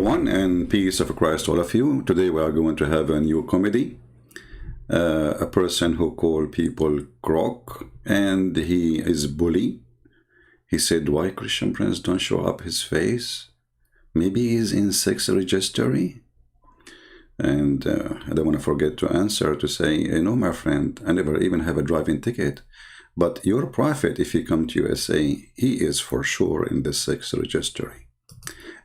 everyone, and peace of Christ to all of you. Today we are going to have a new comedy. A person who called people croc, and he is bully. He said, why Christian Prince don't show up his face? Maybe he's in sex registry. And I don't want to forget to answer to say, no, my friend, I never even have a driving ticket. But your prophet, if he come to USA, he is for sure in the sex registry.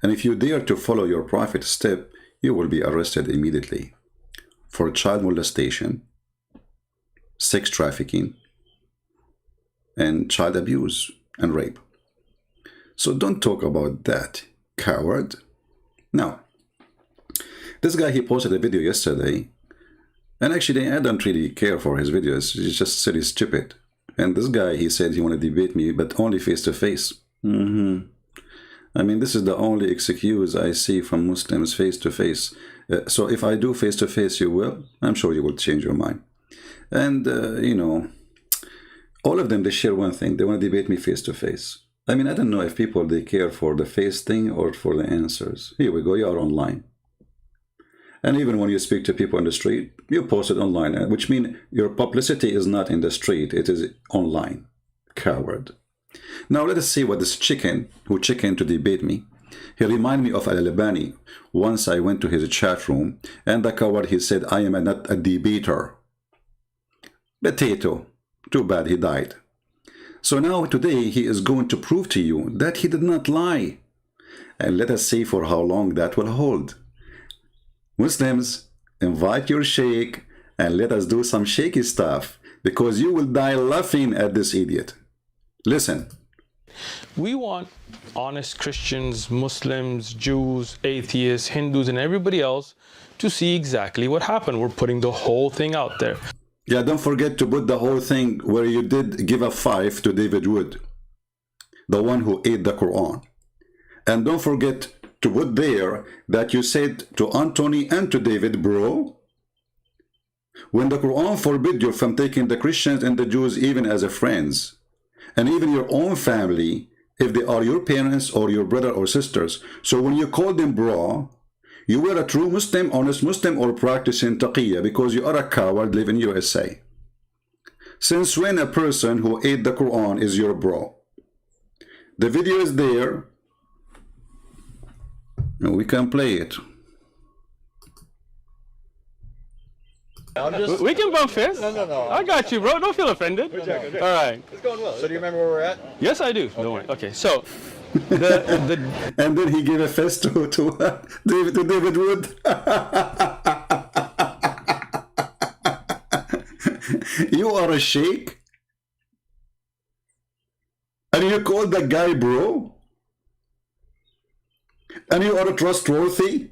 And if you dare to follow your prophet's step, you will be arrested immediately for child molestation, sex trafficking, and child abuse and rape. So don't talk about that, coward. Now, this guy, he posted a video yesterday, and actually I don't really care for his videos. He just said he's stupid. And this guy, he said he want to debate me, but only face-to-face. I mean, this is the only excuse I see from Muslims, face-to-face. So if I do face-to-face, you will. I'm sure you will change your mind. And, you know, all of them, they share one thing. They want to debate me face-to-face. I mean, I don't know if people, they care for the face thing or for the answers. Here we go, you are online. And even when you speak to people on the street, you post it online, which means your publicity is not in the street, it is online. Coward. Now let us see what this chicken, who chicken to debate me, he reminded me of Al-Albani. Once I went to his chat room, and the coward, he said, I am not a debater. Potato. Too bad he died. So now today he is going to prove to you that he did not lie. And let us see for how long that will hold. Muslims, invite your sheikh and let us do some shaky stuff, because you will die laughing at this idiot. Listen. We want honest Christians, Muslims, Jews, atheists, Hindus, and everybody else to see exactly what happened. We're putting the whole thing out there. Yeah, don't forget to put the whole thing where you did give a 5 to David Wood, the one who ate the Quran. And don't forget to put there that you said to Anthony and to David, bro, when the Quran forbid you from taking the Christians and the Jews even as a friends, and even your own family, if they are your parents or your brother or sisters. So when you call them bro, you were a true Muslim, honest Muslim, or practicing taqiyya, because you are a coward living in USA. Since when a person who ate the Quran is your bro? The video is there. We can play it. We can bump fists. No. I got you, bro. Don't feel offended. We're joking. All right. It's going well. So do you remember where we're at? Yes, I do. Don't worry. Okay, so and then he gave a fist to David Wood. You are a sheikh, and you call that guy bro, and you are trustworthy.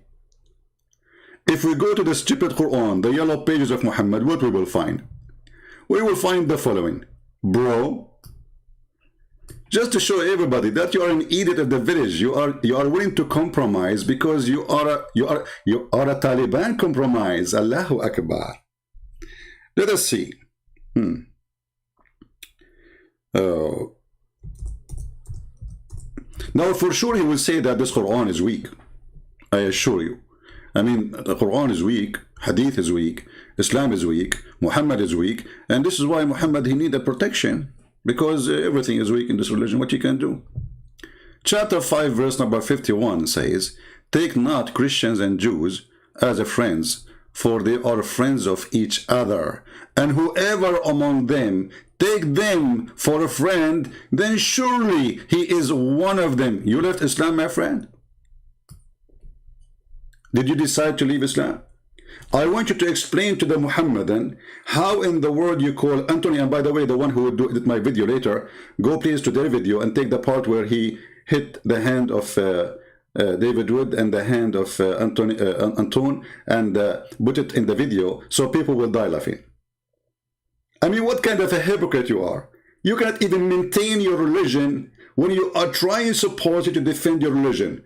If we go to the stupid Quran, the yellow pages of Muhammad, what we will find? We will find the following. Bro, just to show everybody that you are an idiot of the village, you are willing to compromise because you are a Taliban compromise. Allahu Akbar. Let us see. Now for sure he will say that this Quran is weak. I assure you. I mean, the Quran is weak, Hadith is weak, Islam is weak, Muhammad is weak, and this is why Muhammad, he needed protection, because everything is weak in this religion. What you can do? Chapter 5, verse number 51 says, take not Christians and Jews as a friends, for they are friends of each other. And whoever among them take them for a friend, then surely he is one of them. You left Islam, my friend? Did you decide to leave Islam? I want you to explain to the Muhammadan how in the word you call Anthony, and by the way, the one who will do my video later, go please to their video and take the part where he hit the hand of David Wood and the hand of Anton, and put it in the video so people will die laughing. I mean, what kind of a hypocrite you are? You cannot even maintain your religion when you are trying supposedly to defend your religion.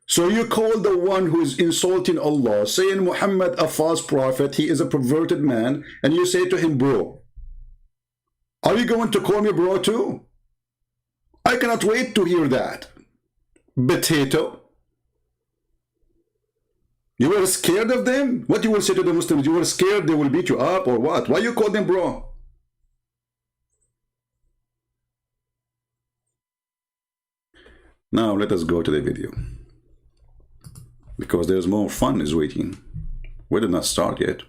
So you call the one who is insulting Allah, saying Muhammad a false prophet, he is a perverted man, and you say to him, bro. Are you going to call me bro too? I cannot wait to hear that. Potato. You were scared of them? What you will say to the Muslims? You were scared they will beat you up or what? Why you call them bro? Now let us go to the video, because there's more fun is waiting. We did not start yet.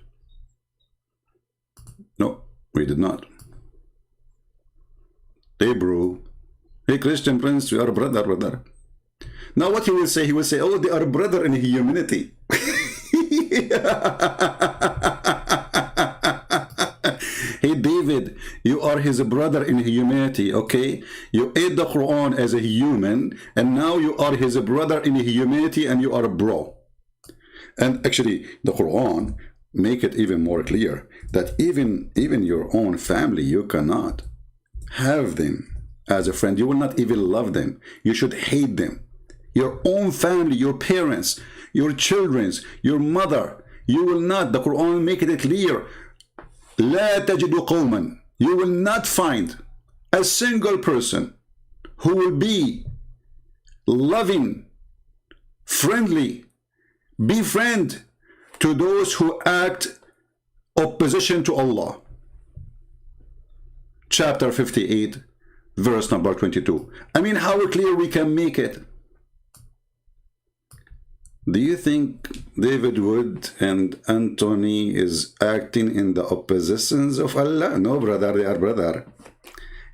No, we did not. Hey bro, hey Christian Prince, we are brother. Now what he will say? He will say, oh, they are brother in humanity. Hey David, you are his brother in humanity, okay? You ate the Quran as a human, and now you are his brother in humanity, and you are a bro. And actually, the Quran make it even more clear that even your own family, you cannot have them as a friend. You will not even love them. You should hate them. Your own family, your parents, your children, your mother, you will not. The Quran make it clear. لا تجد قوما. You will not find a single person who will be loving, friendly, befriend to those who act opposition to Allah. Chapter 58, verse number 22. I mean, how clear we can make it. Do you think David Wood and Anthony is acting in the oppositions of Allah? No, brother, they are brother.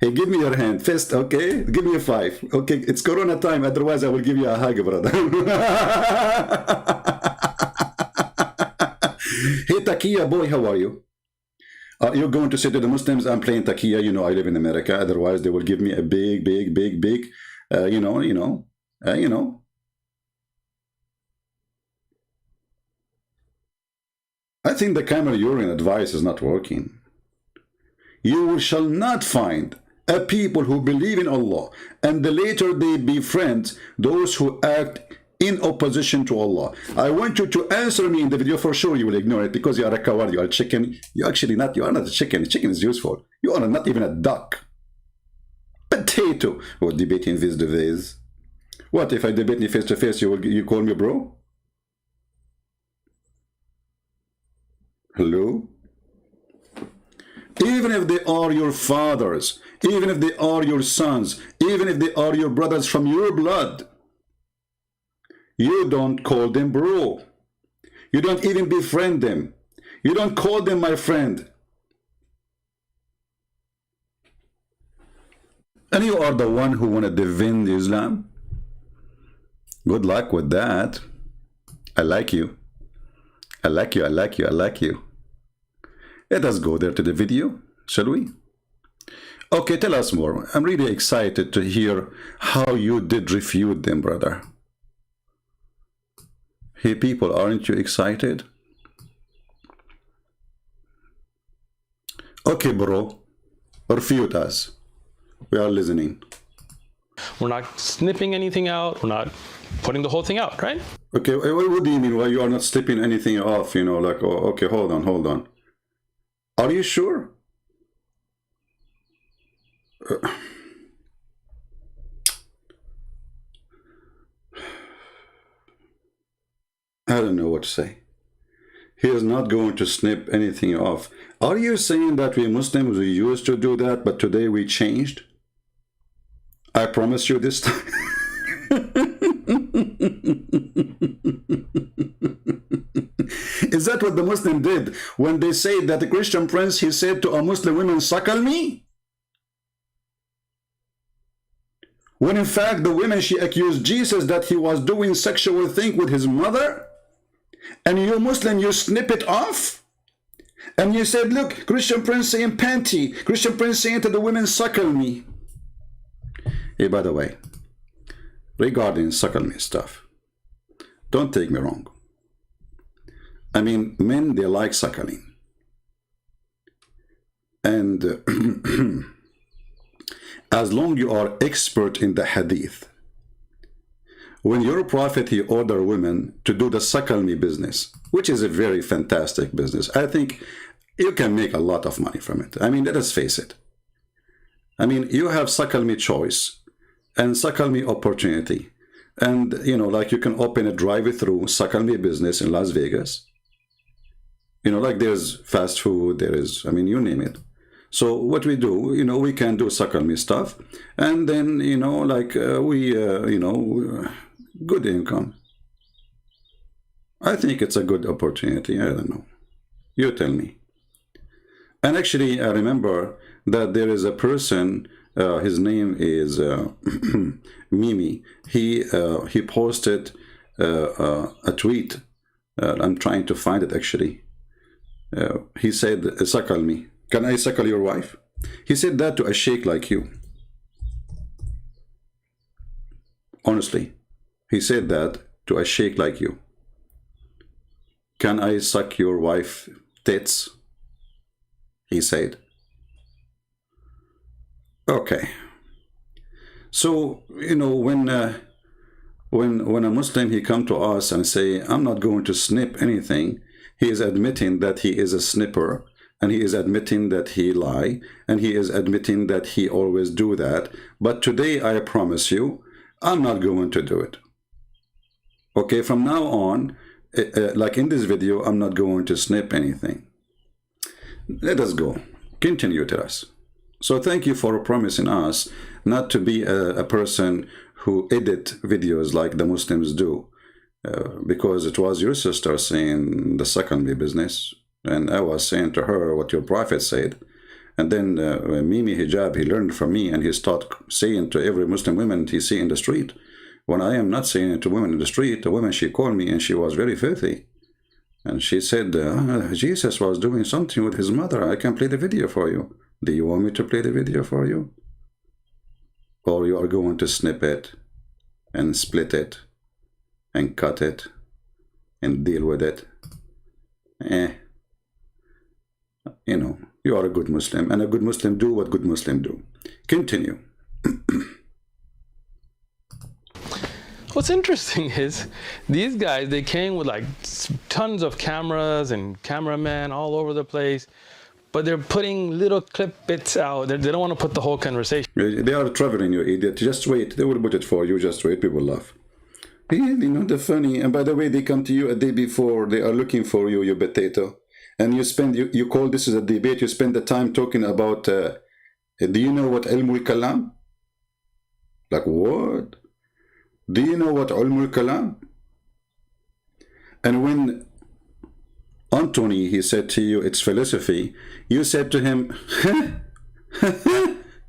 Hey, give me your hand. Fist, okay? Give me a 5. Okay, it's Corona time, otherwise I will give you a hug, brother. Hey, Takia boy, how are you? You're going to say to the Muslims, I'm playing Takia, you know, I live in America, otherwise they will give me a big, you know. I think the camel urine advice is not working. You shall not find a people who believe in Allah and the later they befriend those who act in opposition to Allah. I want you to answer me in the video. For sure you will ignore it because you are a coward, you are a chicken. You are not a chicken. Chicken is useful. You are not even a duck. Potato. Or debating face to face. What if I debate you face to face, you call me bro? Hello? Even if they are your fathers, even if they are your sons, even if they are your brothers from your blood, you don't call them bro. You don't even befriend them. You don't call them my friend. And you are the one who want to defend Islam? Good luck with that. I like you. I like you, I like you, I like you. Let us go there to the video, shall we? Okay, tell us more. I'm really excited to hear how you did refute them, brother. Hey, people, aren't you excited? Okay, bro. Refute us. We are listening. We're not snipping anything out. We're not putting the whole thing out, right? Okay, what do you mean? Why you are not slipping anything off? You know, like, oh, okay, hold on. Are you sure? I don't know what to say. He is not going to snip anything off. Are you saying that we Muslims, we used to do that, but today we changed? I promise you this time. Is that what the Muslim did when they said that the Christian prince, he said to a Muslim woman, suckle me? When in fact the woman, she accused Jesus that he was doing sexual thing with his mother, and you Muslim, you snip it off, and you said, look, Christian prince saying panty, Christian prince saying to the women, suckle me. Hey, by the way, regarding suckle me stuff, don't take me wrong. I mean, men, they like suckling. And as long you are expert in the hadith, when your prophet, he ordered women to do the suckle me business, which is a very fantastic business. I think you can make a lot of money from it. I mean, let us face it. I mean, you have suckle me choice and suckle me opportunity. And, you know, like you can open a drive-through Suckle Me business in Las Vegas. You know, like there's fast food, there is, I mean, you name it. So what we do, you know, we can do Suckle Me stuff. And then, you know, like you know, good income. I think it's a good opportunity. I don't know. You tell me. And actually, I remember that there is a person, his name is Mimi. He posted a tweet. I'm trying to find it actually. He said, "Suckle me. Can I suckle your wife?" He said that to a sheikh like you. Honestly, he said that to a sheikh like you. Can I suck your wife tits? He said. Okay. So, you know, when a Muslim, he come to us and say, I'm not going to snip anything, he is admitting that he is a snipper, and he is admitting that he lie, and he is admitting that he always do that. But today, I promise you, I'm not going to do it. Okay, from now on, like in this video, I'm not going to snip anything. Let us go. Continue to us. So thank you for promising us not to be a person who edit videos like the Muslims do, because it was your sister saying the Suckle Me business, and I was saying to her what your prophet said. And then Mimi Hijab, he learned from me, and he started saying to every Muslim woman he see in the street. When I am not saying it to women in the street, the woman, she called me and she was very filthy. And she said, Jesus was doing something with his mother. I can play the video for you. Do you want me to play the video for you? Or you are going to snip it and split it and cut it and deal with it? You know, you are a good Muslim, and a good Muslim do what good Muslim do. Continue. What's interesting is these guys, they came with like tons of cameras and cameramen all over the place, but they're putting little clip bits out. They don't want to put the whole conversation. They are traveling, you idiot. Just wait. They will put it for you. Just wait. People laugh. You know, the funny. And by the way, they come to you a day before. They are looking for you, you potato. And you call this is a debate. You spend the time talking about, do you know what Ilmul Kalam? Like what? Do you know what Ilmul Kalam? And when Anthony, he said to you, it's philosophy, you said to him,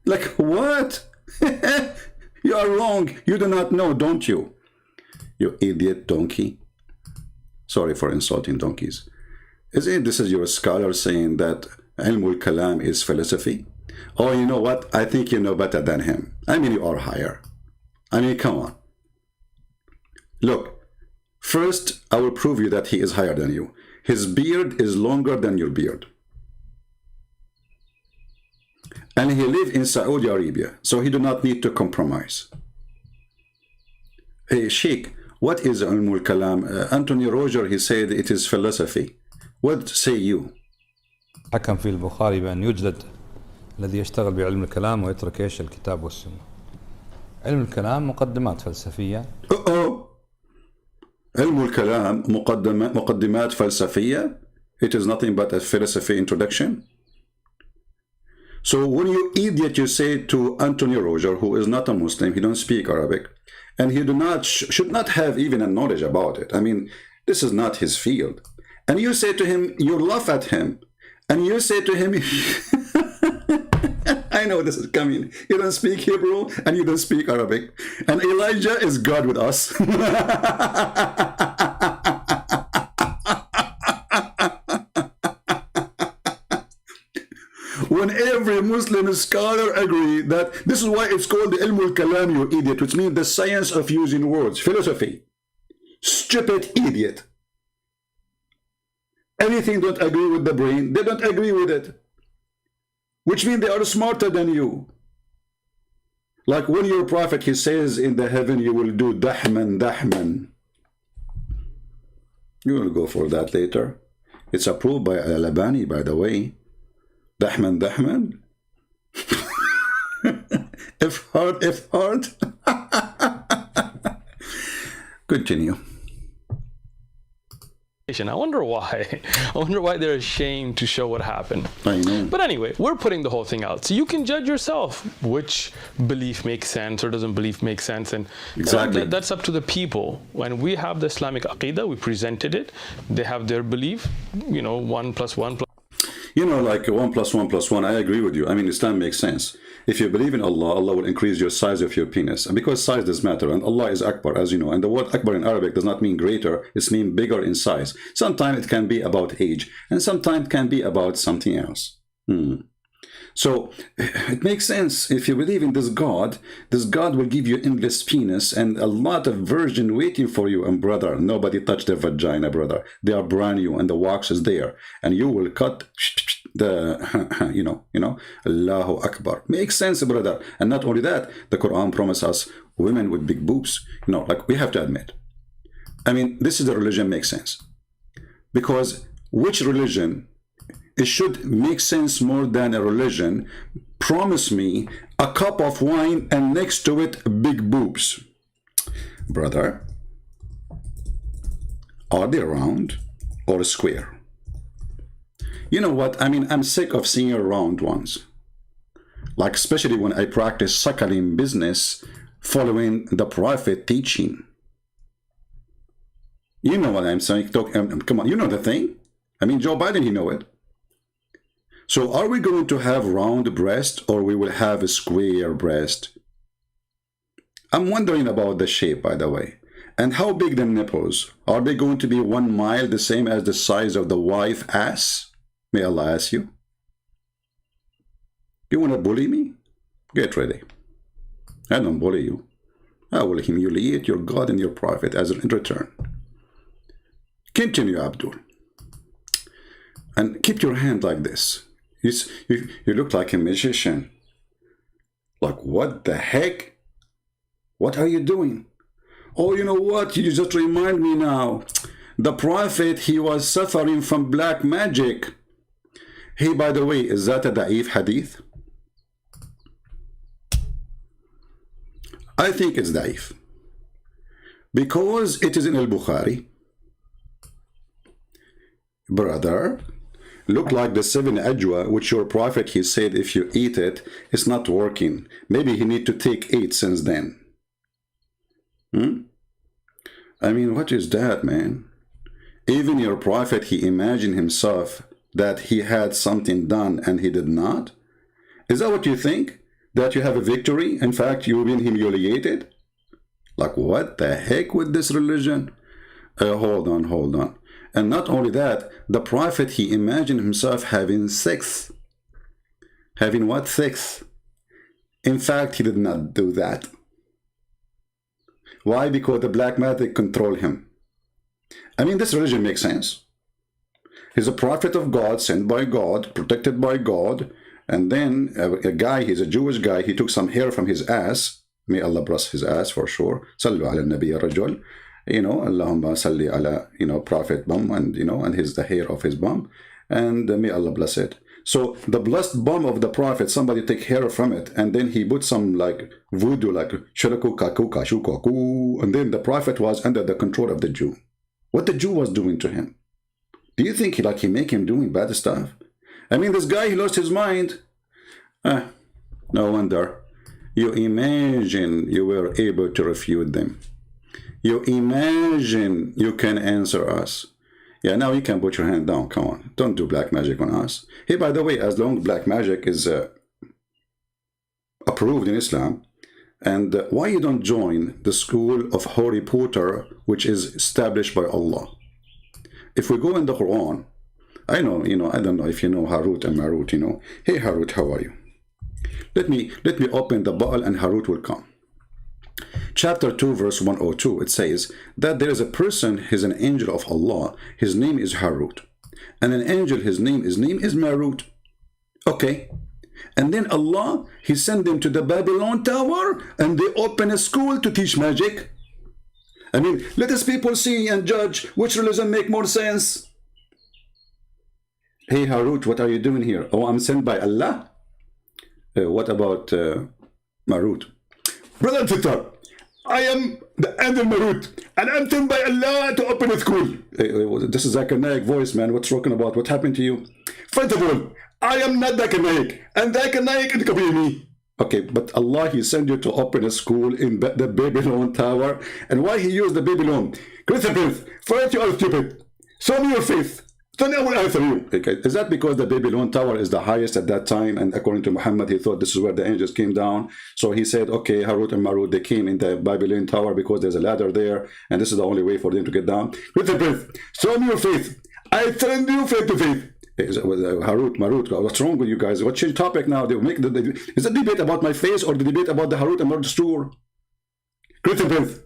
like what? You are wrong. You do not know, don't you? You idiot donkey. Sorry for insulting donkeys. This is your scholar saying that Ilmul Kalam is philosophy? Oh, you know what? I think you know better than him. I mean, you are higher. I mean, come on. Look, first, I will prove you that he is higher than you. His beard is longer than your beard. And he lives in Saudi Arabia, so he do not need to compromise. Hey, Sheikh, what is Ilmul Kalam? Anthony Roger, he said it is philosophy. What say you? حكم في البخاري بأن يوجد الذي يشتغل بعلم الكلام ويترك إيش الكتاب والسنة. علم الكلام مقدمات فلسفية. علم الكلام مقدمات فلسفية. It is nothing but a philosophy introduction. So when you idiot, you say to Anthony Roger, who is not a Muslim, he don't speak Arabic, and he should not have even a knowledge about it. I mean, this is not his field. And you say to him, you laugh at him, and you say to him, I know this is coming. You don't speak Hebrew, and you don't speak Arabic. And Elijah is God with us. When every Muslim scholar agree that this is why it's called the Ilmul Kalam, you idiot, which means the science of using words, philosophy. Stupid idiot. Anything don't agree with the brain, they don't agree with it. Which means they are smarter than you. Like when your prophet, he says in the heaven, you will do dahman, dahman. You will go for that later. It's approved by Al-Albani, by the way. Dahman, dahman. If hard. Continue. I wonder why. I wonder why they're ashamed to show what happened. I know. But anyway, we're putting the whole thing out. So you can judge yourself which belief makes sense or doesn't belief make sense. And Exactly. that's up to the people. When we have the Islamic Aqidah, we presented it. They have their belief, 1 + 1 +. Like 1 + 1 + 1, I agree with you. I mean, Islam makes sense. If you believe in Allah, Allah will increase your size of your penis. And because size does matter, and Allah is Akbar, as you know. And the word Akbar in Arabic does not mean greater, it means bigger in size. Sometimes it can be about age, and sometimes it can be about something else. So it makes sense. If you believe in this God will give you endless penis and a lot of virgin waiting for you. And brother, nobody touched their vagina, brother. They are brand new and the wax is there. And you will cut the, Allahu Akbar. Makes sense, brother. And not only that, the Quran promises us women with big boobs. Like we have to admit. I mean, this is the religion makes sense. Because which religion, it should make sense more than a religion. Promise me a cup of wine and next to it big boobs. Brother, are they round or square? You know what? I mean, I'm sick of seeing round ones. Like especially when I practice suckling business following the Prophet teaching. You know what I'm saying? Come on, you know the thing? I mean, Joe Biden, he know it. So are we going to have round breast or we will have a square breast? I'm wondering about the shape, by the way. And how big the nipples? Are they going to be 1 mile, the same as the size of the wife ass? May Allah ask you. You want to bully me? Get ready. I don't bully you. I will humiliate your God and your Prophet as in return. Continue, Abdul. And keep your hand like this. You look like a magician. Like, what the heck? What are you doing? Oh, you know what? You just remind me now. The Prophet, he was suffering from black magic. Hey, by the way, is that a da'if hadith? I think it's da'if. Because it is in al-Bukhari. Brother, look like the 7 ajwa, which your Prophet, he said, if you eat it, it's not working. Maybe he need to take 8 since then. I mean, what is that, man? Even your Prophet, he imagined himself that he had something done and he did not? Is that what you think? That you have a victory? In fact, you've been humiliated? Like, what the heck with this religion? Hold on. And not only that, the Prophet, he imagined himself having sex. Having what? Sex. In fact, he did not do that. Why? Because the black magic controlled him. I mean, this religion makes sense. He's a prophet of God, sent by God, protected by God. And then a guy, he's a Jewish guy, he took some hair from his ass. May Allah bless his ass for sure. Sallu ala nabi rajul. Allahumma salli ala, Prophet bum, and, and the hair of his bum. And may Allah bless it. So the blessed bum of the Prophet, somebody take hair from it, and then he put some like voodoo, like shuraku kaku kashu kaku, and then the Prophet was under the control of the Jew. What the Jew was doing to him? Do you think he make him doing bad stuff? I mean, this guy, he lost his mind. No wonder. You imagine you were able to refute them. You imagine you can answer us. Yeah, now you can put your hand down. Come on. Don't do black magic on us. Hey, by the way, as long as black magic is approved in Islam, and why you don't join the school of Harry Potter, which is established by Allah? If we go in the Quran, I know, I don't know if you know Harut and Marut, Hey, Harut, how are you? Let me open the bottle and Harut will come. Chapter 2, verse 102, it says that there is a person, he's an angel of Allah, his name is Harut. And an angel, his name is Marut. Okay. And then Allah, he sent them to the Babylon Tower and they open a school to teach magic. I mean, let us people see and judge which religion make more sense. Hey, Harut, what are you doing here? Oh, I'm sent by Allah? What about Marut? Brother Twitter, I am the Adel Marut, and I'm told by Allah to open a school. This is Zakir Naik voice, man. What's talking about? What happened to you? First of all, I am not Zakir Naik, and Zakir Naik is me. Okay, but Allah, He sent you to open a school in the Babylon Tower. And why He used the Babylon? Christopher, first you are stupid. Show me your faith. Then I will answer you. Okay. Is that because the Babylon Tower is the highest at that time? And according to Muhammad, he thought this is where the angels came down. So he said, okay, Harut and Marut, they came in the Babylon Tower because there's a ladder there. And this is the only way for them to get down. Christopher, show me your faith. I send you faith to faith. Harut, Marut, what's wrong with you guys? What's your topic now? They make is the debate about my face or the debate about the Harut and Marut store? Christopher,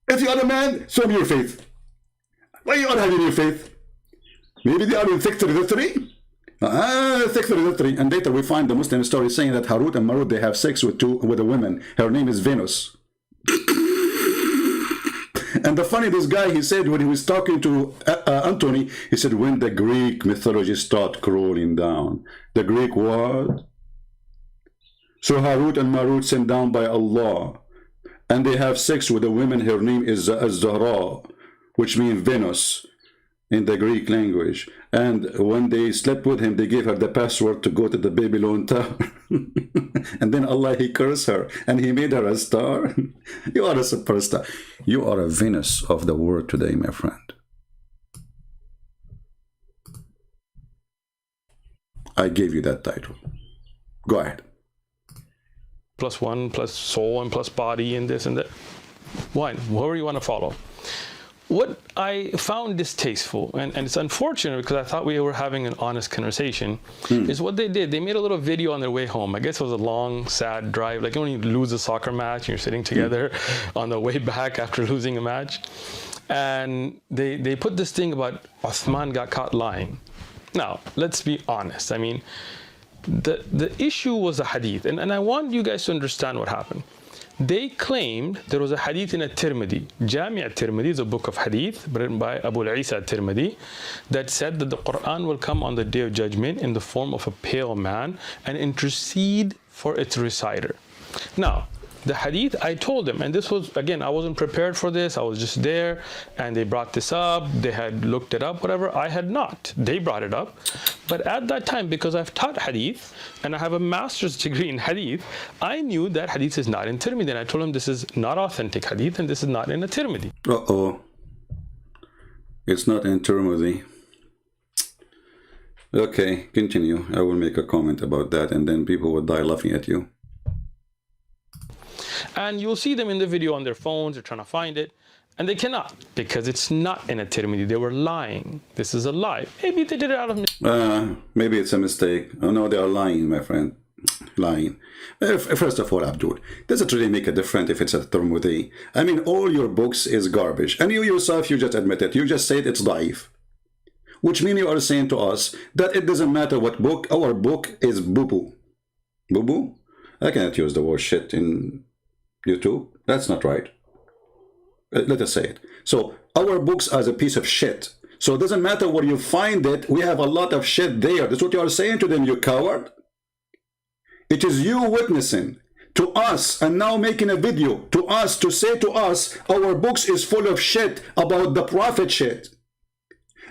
if you are a man, show me your faith. Why you are having your faith? Maybe they are in 633? 633. And later we find the Muslim story saying that Harut and Marut, they have sex with a woman. Her name is Venus. And the funny, this guy, he said when he was talking to Anthony, he said, when the Greek mythology start crawling down. The Greek what? So Harut and Marut sent down by Allah. And they have sex with a woman. Her name is Zahra, which means Venus in the Greek language. And when they slept with him, they gave her the password to go to the Babylon Tower. And then Allah, He cursed her and He made her a star. You are a superstar. You are a Venus of the world today, my friend. I gave you that title. Go ahead. Plus one, plus soul, and plus body, and this and that. One, whoever you want to follow. What I found distasteful, and it's unfortunate because I thought we were having an honest conversation, is what they did. They made a little video on their way home. I guess it was a long, sad drive. Like when you lose a soccer match and you're sitting together on the way back after losing a match. And they put this thing about Uthman got caught lying. Now, let's be honest. I mean, the issue was a hadith. And I want you guys to understand what happened. They claimed there was a hadith in At-Tirmidhi. Jami' At-Tirmidhi is a book of hadith written by Abu Isa At-Tirmidhi that said that the Quran will come on the Day of Judgment in the form of a pale man and intercede for its reciter. Now, the hadith, I told them, and this was, again, I wasn't prepared for this. I was just there, and they brought this up. They had looked it up, whatever. I had not. They brought it up. But at that time, because I've taught hadith, and I have a master's degree in hadith, I knew that hadith is not in Tirmidhi. And I told them this is not authentic hadith, and this is not in a Tirmidhi. Uh-oh. It's not in Tirmidhi. Okay, continue. I will make a comment about that, and then people will die laughing at you. And you'll see them in the video on their phones. They're trying to find it. And they cannot, because it's not in a Tirmidhi. They were lying. This is a lie. Maybe they did it out of... maybe it's a mistake. Oh, no, they are lying, my friend. Lying. First of all, Abdul, does it really make a difference if it's a Tirmidhi? I mean, all your books is garbage. And you yourself, you just admit it. You just said it's daif. Which means you are saying to us that it doesn't matter what book. Our book is boo-boo. Boo-boo? I cannot use the word shit in YouTube. That's not right. Let us say it. So our books are a piece of shit. So it doesn't matter where you find it. We have a lot of shit there. That's what you are saying to them, you coward. It is you witnessing to us and now making a video to us to say to us our books is full of shit about the Prophet shit.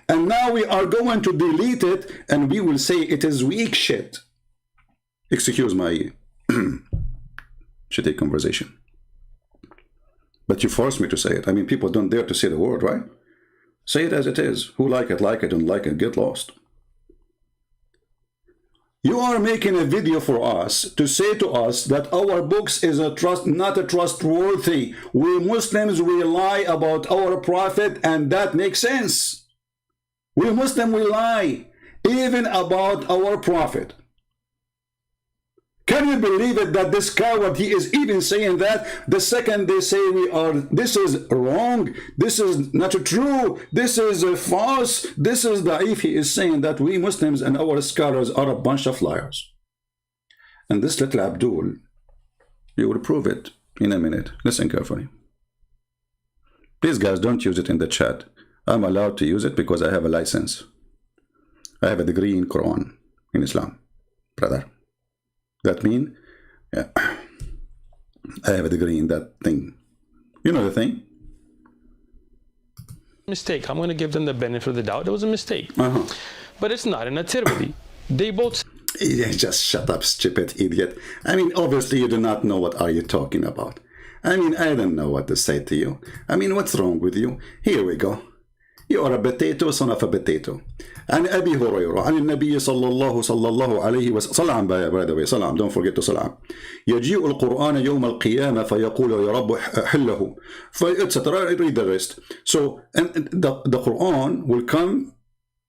And now we are going to delete it and we will say it is weak shit. Excuse my shitty conversation. But you forced me to say it. I mean, people don't dare to say the word, right? Say it as it is. Who like it, don't like it, get lost. You are making a video for us to say to us that our books is not a trustworthy. We Muslims, we lie about our Prophet, and that makes sense. We Muslims, we lie even about our Prophet. Can you believe it that this coward, he is even saying that the second they say this is wrong, this is not true, this is false, this is da'if, he is saying that we Muslims and our scholars are a bunch of liars. And this little Abdul, you will prove it in a minute. Listen carefully. Please guys, don't use it in the chat. I'm allowed to use it because I have a license. I have a degree in Quran, in Islam, brother. That means, yeah, I have a degree in that thing. You know the thing? Mistake. I'm going to give them the benefit of the doubt. It was a mistake. But it's not in a Tirmidhi. They both... Yeah, just shut up, stupid idiot. I mean, obviously you do not know what are you talking about. I mean, I don't know what to say to you. I mean, what's wrong with you? Here we go. You are a potato, son of a potato. عن أبي هريرة عن النبي صلى الله عليه وسلم صلى by the way صلى don't forget to صلى يجيء القرآن يوم القيامة فيقول يا رب حله etc. Read the rest. So and the Quran will come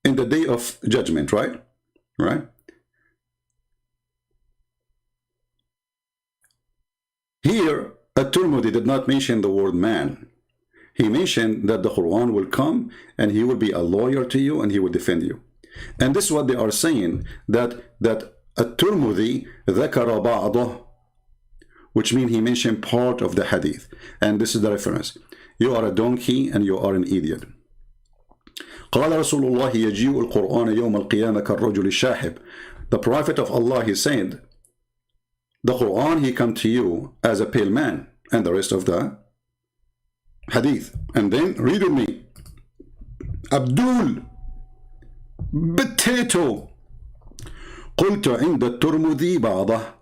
in the day of judgment, right? Here At-Tirmidhi did not mention the word man. He mentioned that the Quran will come and he will be a lawyer to you and he will defend you. And this is what they are saying, that At-Tirmidhi ذكر بعضه, which means he mentioned part of the hadith. And this is the reference. You are a donkey and you are an idiot. قال رسول الله يجيء القرآن يوم القيامة كالرجل الشاحب. The Prophet of Allah, he said, the Quran, he come to you as a pale man, and the rest of the hadith. And then read with me. Abdul potato قلت عند الترمذي بعضه.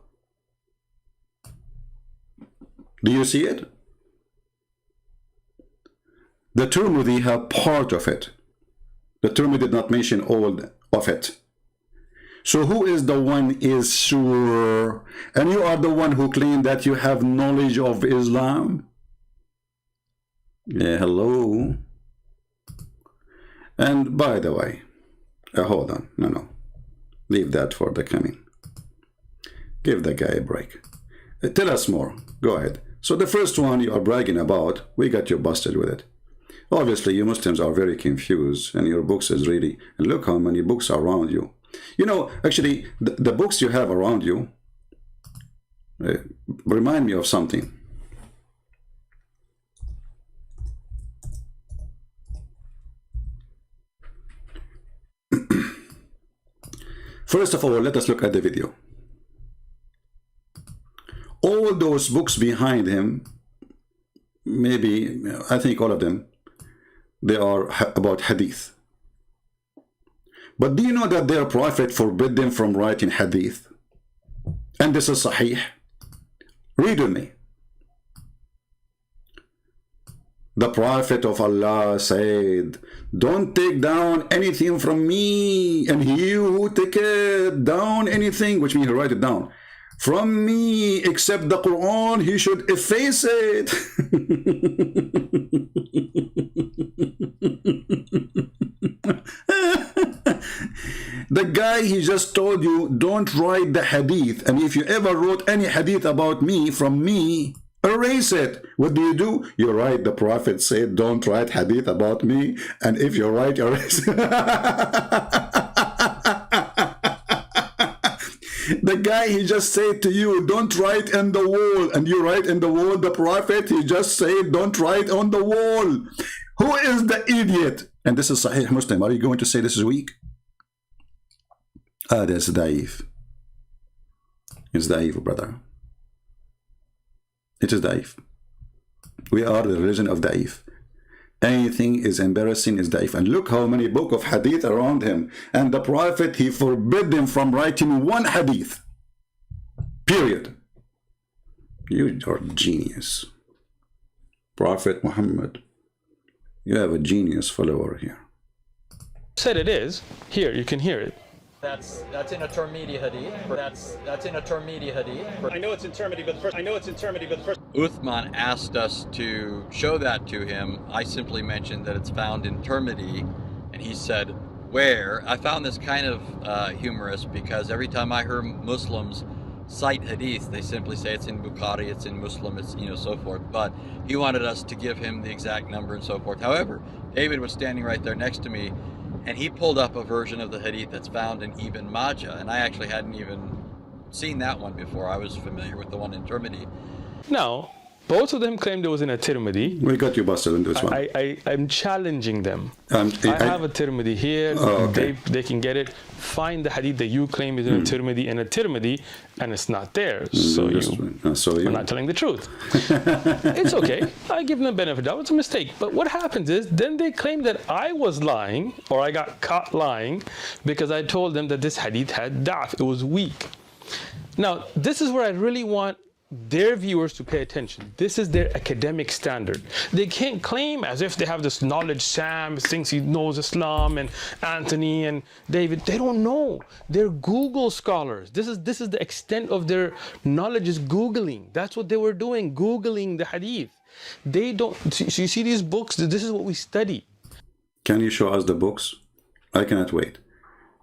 Do you see it? The Tirmidhi have part of it. The Tirmidhi did not mention all of it. So who is the one is sure? And you are the one who claim that you have knowledge of Islam? Yeah, hello. And by the way, hold on. No. Leave that for the coming. Give the guy a break. Tell us more. Go ahead. So the first one you are bragging about, we got you busted with it. Obviously, you Muslims are very confused, and your books is really... And look how many books are around you. You know, actually, the books you have around you remind me of something. First of all, let us look at the video. All those books behind him, maybe, I think all of them, they are about hadith. But do you know that their prophet forbid them from writing hadith? And this is sahih. Read with me. The Prophet of Allah said, don't take down anything from me, and he who taketh down anything, which means he write it down, from me except the Quran, he should efface it. The guy, he just told you, don't write the hadith, and if you ever wrote any hadith about me, from me, erase it. What do? You write the Prophet said, don't write hadith about me, and if you write, erase it. The guy, he just said to you, don't write in the wall, and you write in the wall. The Prophet, he just said, don't write on the wall. Who is the idiot? And this is Sahih Muslim. Are you going to say this is weak? That's daif. It's daif, brother. It is daif. We are the religion of daif. Anything is embarrassing is daif. And look how many book of hadith around him. And the Prophet, he forbid them from writing one hadith. Period. You are genius. Prophet Muhammad, you have a genius follower here. Said it is. Here, you can hear it. That's in a Tirmidhi hadith. That's in a Tirmidhi hadith. I know it's in Tirmidhi, but first. Uthman asked us to show that to him. I simply mentioned that it's found in Tirmidhi, and he said, where? I found this kind of humorous because every time I hear Muslims cite hadith, they simply say it's in Bukhari, it's in Muslim, it's so forth. But he wanted us to give him the exact number and so forth. However, David was standing right there next to me, and he pulled up a version of the hadith that's found in Ibn Majah, and I actually hadn't even seen that one before. I was familiar with the one in Tirmidhi. Now, Both of them claim there was in a Tirmidhi. We got you busted on this one. I'm challenging them. I have a Tirmidhi here. Oh, okay. They can get it. Find the hadith that you claim is in a Tirmidhi and it's not there. So you're not telling the truth. It's okay. I give them the benefit of the doubt. It's a mistake. But what happens is then they claim that I was lying, or I got caught lying, because I told them that this hadith had da'f. It was weak. Now, this is where I really want their viewers to pay attention. This is their academic standard. They can't claim as if they have this knowledge. Sam thinks he knows Islam, and Anthony and David, they don't know. They're Google scholars. This is the extent of their knowledge, is Googling. That's what they were doing, Googling the hadith. They don't, so you see these books, this is what we study. Can you show us the books? I cannot wait.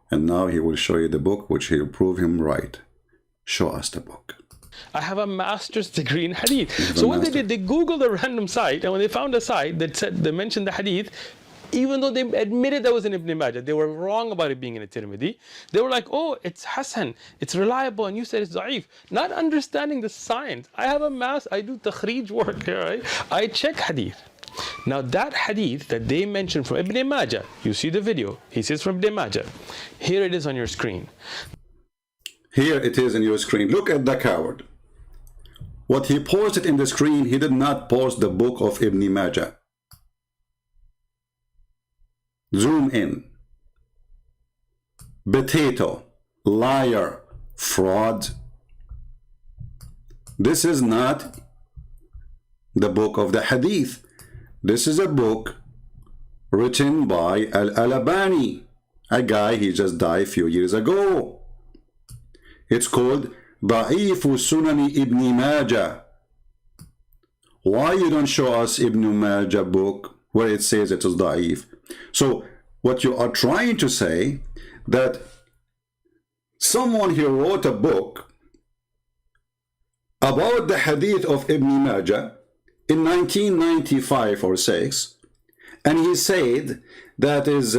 And now he will show you the book which will prove him right. Show us the book. I have a master's degree in hadith. So what they did, they Googled a random site, and when they found a site that said, they mentioned the hadith, even though they admitted that was in Ibn Majah, they were wrong about it being in a Tirmidhi. They were like, oh, it's Hasan, it's reliable, and you said it's da'if. Not understanding the science. I have I do takhrij work here, right? I check hadith. Now that hadith that they mentioned from Ibn Majah, you see the video, he says from Ibn Majah. Here it is on your screen. Here it is in your screen. Look at the coward. What he posted in the screen, he did not post the book of Ibn Majah. Zoom in. Potato, liar, fraud. This is not the book of the hadith. This is a book written by Al-Albani, a guy, he just died a few years ago. It's called Da'if Sunani Ibn Majah. Why you don't show us Ibn Majah book where it says it is da'if? So what you are trying to say, that someone here wrote a book about the hadith of Ibn Majah in 1995 or 6, and he said that is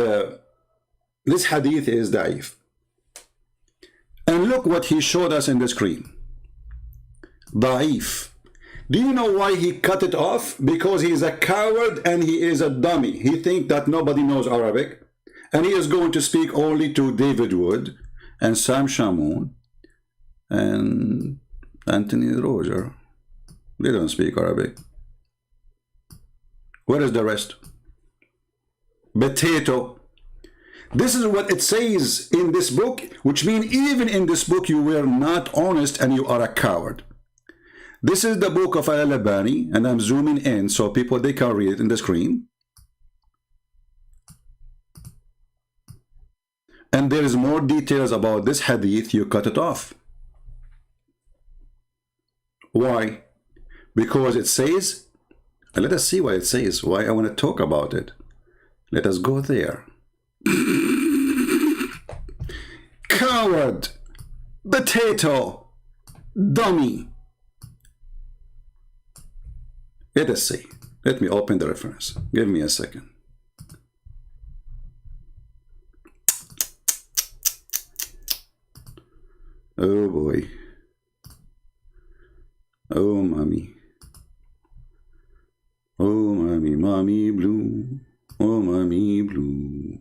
this hadith is da'if. And look what he showed us in the screen. Da'if. Do you know why he cut it off? Because he is a coward and he is a dummy. He thinks that nobody knows Arabic, and he is going to speak only to David Wood and Sam Shamoun and Anthony Roger. They don't speak Arabic. Where is the rest? Potato. This is what it says in this book, which means even in this book you were not honest and you are a coward. This is the book of Al-Albani, and I'm zooming in so people, they can read it in the screen. And there is more details about this hadith, you cut it off. Why? Because it says, let us see what it says, why I want to talk about it. Let us go there. Coward, potato, dummy. Let us see. Let me open the reference. Give me a second. Oh boy. Oh mommy. Oh mommy, mommy blue. Oh mommy blue.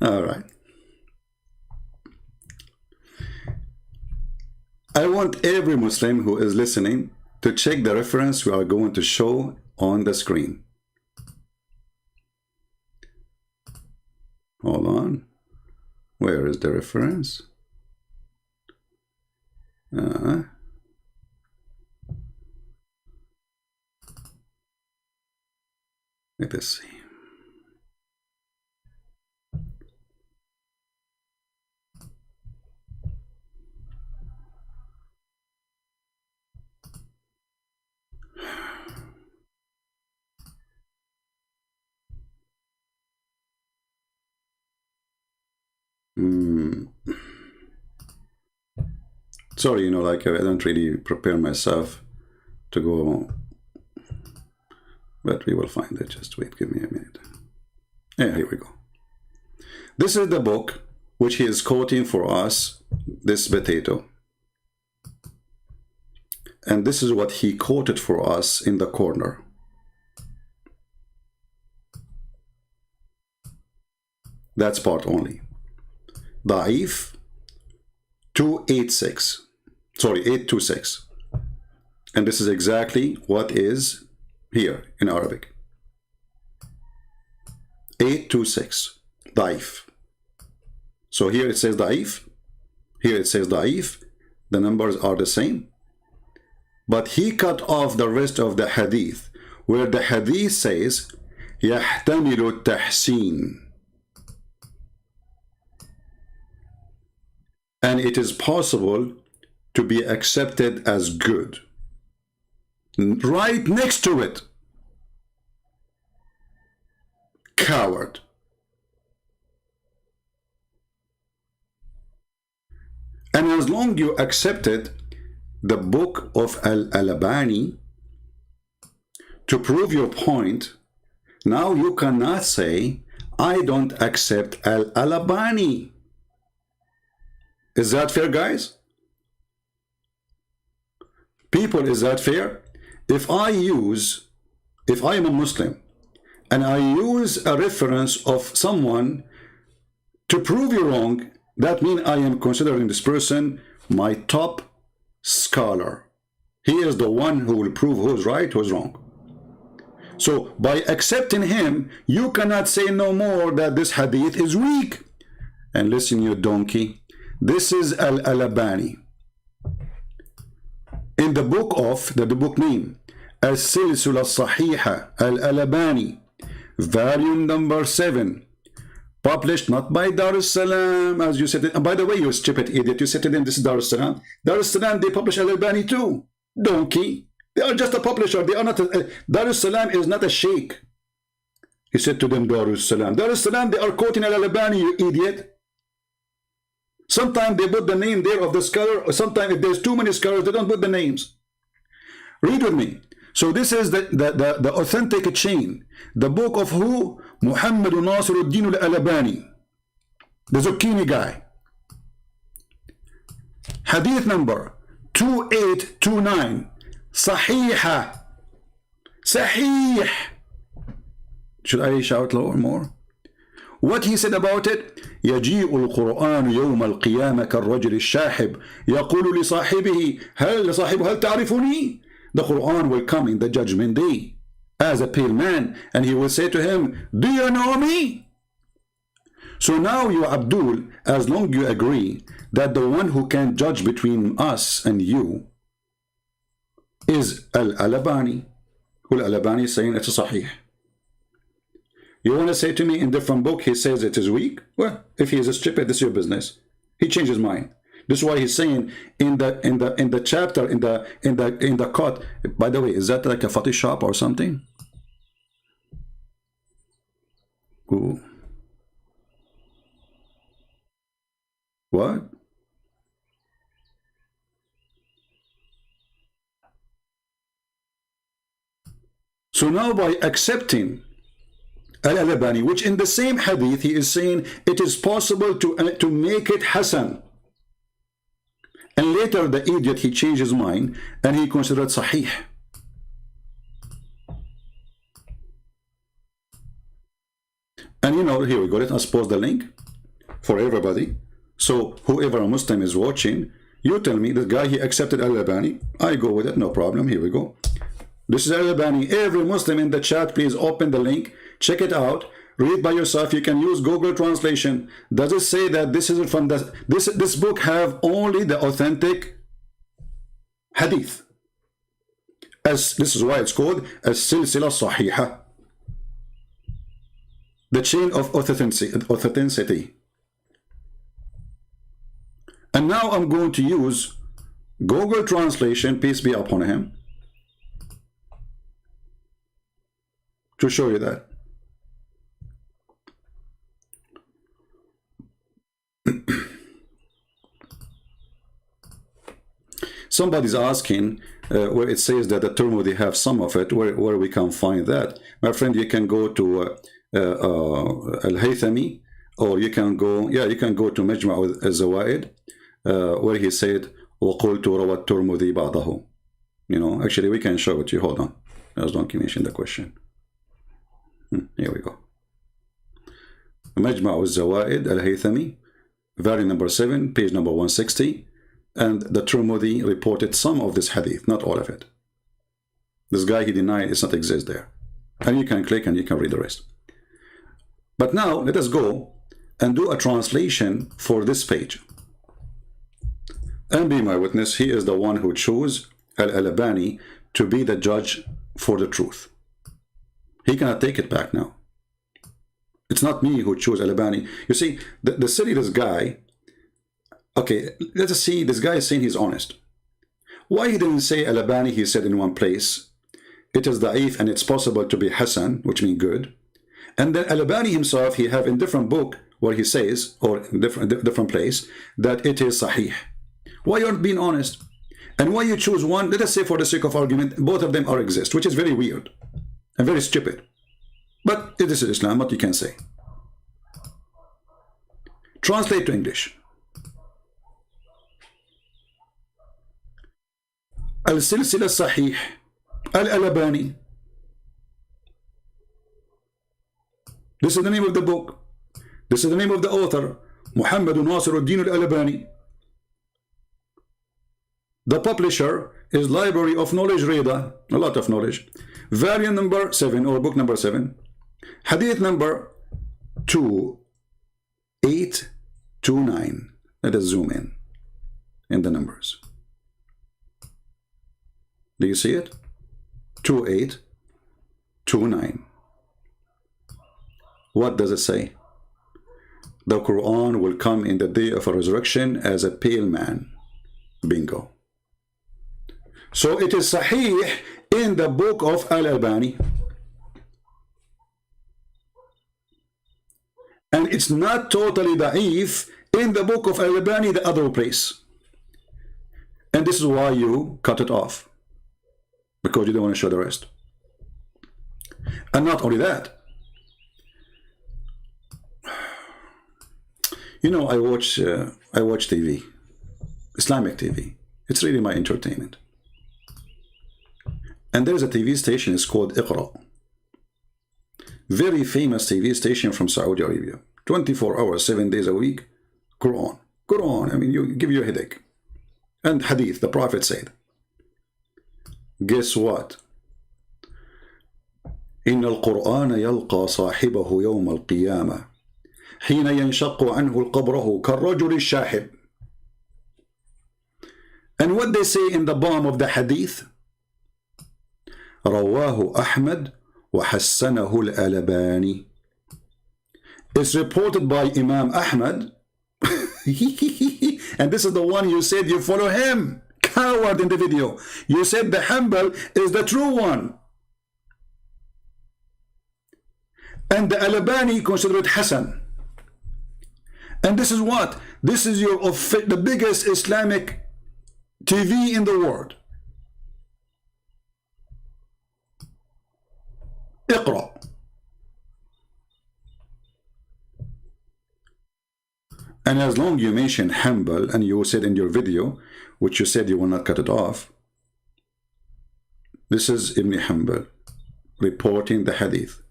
All right. I want every Muslim who is listening to check the reference we are going to show on the screen. Hold on. Where is the reference? Let us see. Sorry, like I don't really prepare myself to go, but we will find it. Just wait, give me a minute. Yeah, here we go. This is the book which he is quoting for us, this potato. And this is what he quoted for us in the corner. That's part only. Da'if 286. Sorry, 826. And this is exactly what is here in Arabic. 826. Da'if. So here it says Da'if. Here it says Da'if. The numbers are the same. But he cut off the rest of the hadith, where the hadith says, يحتمل التحسين. And it is possible to be accepted as good. Right next to it. Coward. And as long as you accepted the book of Al-Albani to prove your point, now you cannot say, I don't accept Al-Albani. Is that fair, guys? People, is that fair? If I am a Muslim and I use a reference of someone to prove you wrong, that means I am considering this person my top scholar. He is the one who will prove who's right, who's wrong. So by accepting him, you cannot say no more that this hadith is weak. And listen, you donkey, this is Al-Albani. In the book of, the book name, As-Silsila Sahiha, Al-Albani, volume number 7, published not by Dar es-Salam, as you said it. And by the way, you stupid idiot, you said to them, this is Dar es-Salam. Dar es-Salam, they publish Al-Albani too. Donkey. They are just a publisher. They are not Dar es-Salam is not a sheikh. He said to them, Dar es-Salam. Dar es-Salam, they are quoting Al-Albani, you idiot. Sometimes they put the name there of the scholar, or sometimes if there's too many scholars, they don't put the names. Read with me. So this is the authentic chain. The book of who? Muhammad Nasiruddin al-Albani, the zucchini guy. Hadith number 2829. Sahiha. Sahih. Should I shout lower more? What he said about it? يجيء القرآن يوم القيامة كالرجل الشاحب يقول لصاحبه هل تعرفني? The Quran will come in the judgment day as a pale man, and he will say to him, do you know me? So now you, Abdul, as long as you agree that the one who can judge between us and you is Al-Albani, who Al-Albani is saying it's a sahih. You want to say to me in different book he says it is weak? Well, if he is a stupid, this is your business. He changed his mind. This is why he's saying in the chapter in the cut. By the way, is that like a Photoshop or something? Ooh. What? So now by accepting Al-Albani, which in the same hadith he is saying it is possible to make it Hasan. And later the idiot, he changed his mind and he considered Sahih. And you know, here we go. Let us post the link for everybody. So whoever a Muslim is watching, you tell me, the guy, he accepted Al-Albani. I go with it, no problem. Here we go. This is Al-Albani. Every Muslim in the chat, please open the link. Check it out. Read by yourself. You can use Google translation. Does it say that this is from this book have only the authentic hadith? As this is why it's called As-Silsila Sahiha, the chain of authenticity. And now I'm going to use Google translation, peace be upon him, to show you that. Somebody's asking where it says that the Tirmidhi have some of it, where we can find that. My friend, you can go to Al-Haythami, or you can go, yeah, you can go to Majma' al-Zawaid, where he said, وَقُلْتُ رَوَى التُّرْمُذِي بَعْضَهُ. You know, actually, we can show it to you. Hold on. I was not finishing the question. Here we go. Majma' al-Zawaid al-Haythami, volume number 7, page number 160. And the Tirmidhi reported some of this hadith, not all of it. This guy, he denied it's not exist there. And you can click and you can read the rest. But now, let us go and do a translation for this page. And be my witness, he is the one who chose Al-Albani to be the judge for the truth. He cannot take it back now. It's not me who chose Al-Albani. You see, the silly, this guy, okay, let us see, this guy is saying he's honest. Why he didn't say Al-Albani, he said in one place, it is da'if and it's possible to be Hasan, which means good. And then Al-Albani himself, he have in different book where he says, or in different place, that it is Sahih. Why you aren't being honest? And why you choose one? Let us say for the sake of argument, both of them are exist, which is very weird and very stupid. But it is Islam, what you can say. Translate to English. Al-Silsila Sahih, Al-Albani. This is the name of the book. This is the name of the author, Muhammad Nasiruddin Al-Albani. The publisher is Library of Knowledge Reader, a lot of knowledge. Volume number 7 or book number 7. Hadith number 2829. Let us zoom in the numbers. Do you see it? 2829. What does it say? The Quran will come in the day of a resurrection as a pale man. Bingo. So it is Sahih in the book of Al-Albani. And it's not totally da'if in the book of Al-Albani, the other place. And this is why you cut it off. Because you don't want to show the rest. And not only that. You know, I watch TV. Islamic TV. It's really my entertainment. And there's a TV station, it's called Iqra. Very famous TV station from Saudi Arabia. 24 hours, 7 days a week. Quran. Quran, I mean, you give you a headache. And hadith, the Prophet said. Guess what? إن القرآن يلقى صاحبه يوم القيامة حين ينشق عنه القبره كالرجل الشاحب. And what they say in the bottom of the hadith? رواه أحمد وحسنه الألباني. It's reported by Imam Ahmad. And this is the one you said you follow him. Coward in the video. You said the Hanbal is the true one. And the Albani considered Hassan. And this is what? This is the biggest Islamic TV in the world. Iqra. And as long you mention Hanbal, and you said in your video, which you said you will not cut it off, this is Ibn Hanbal reporting the hadith.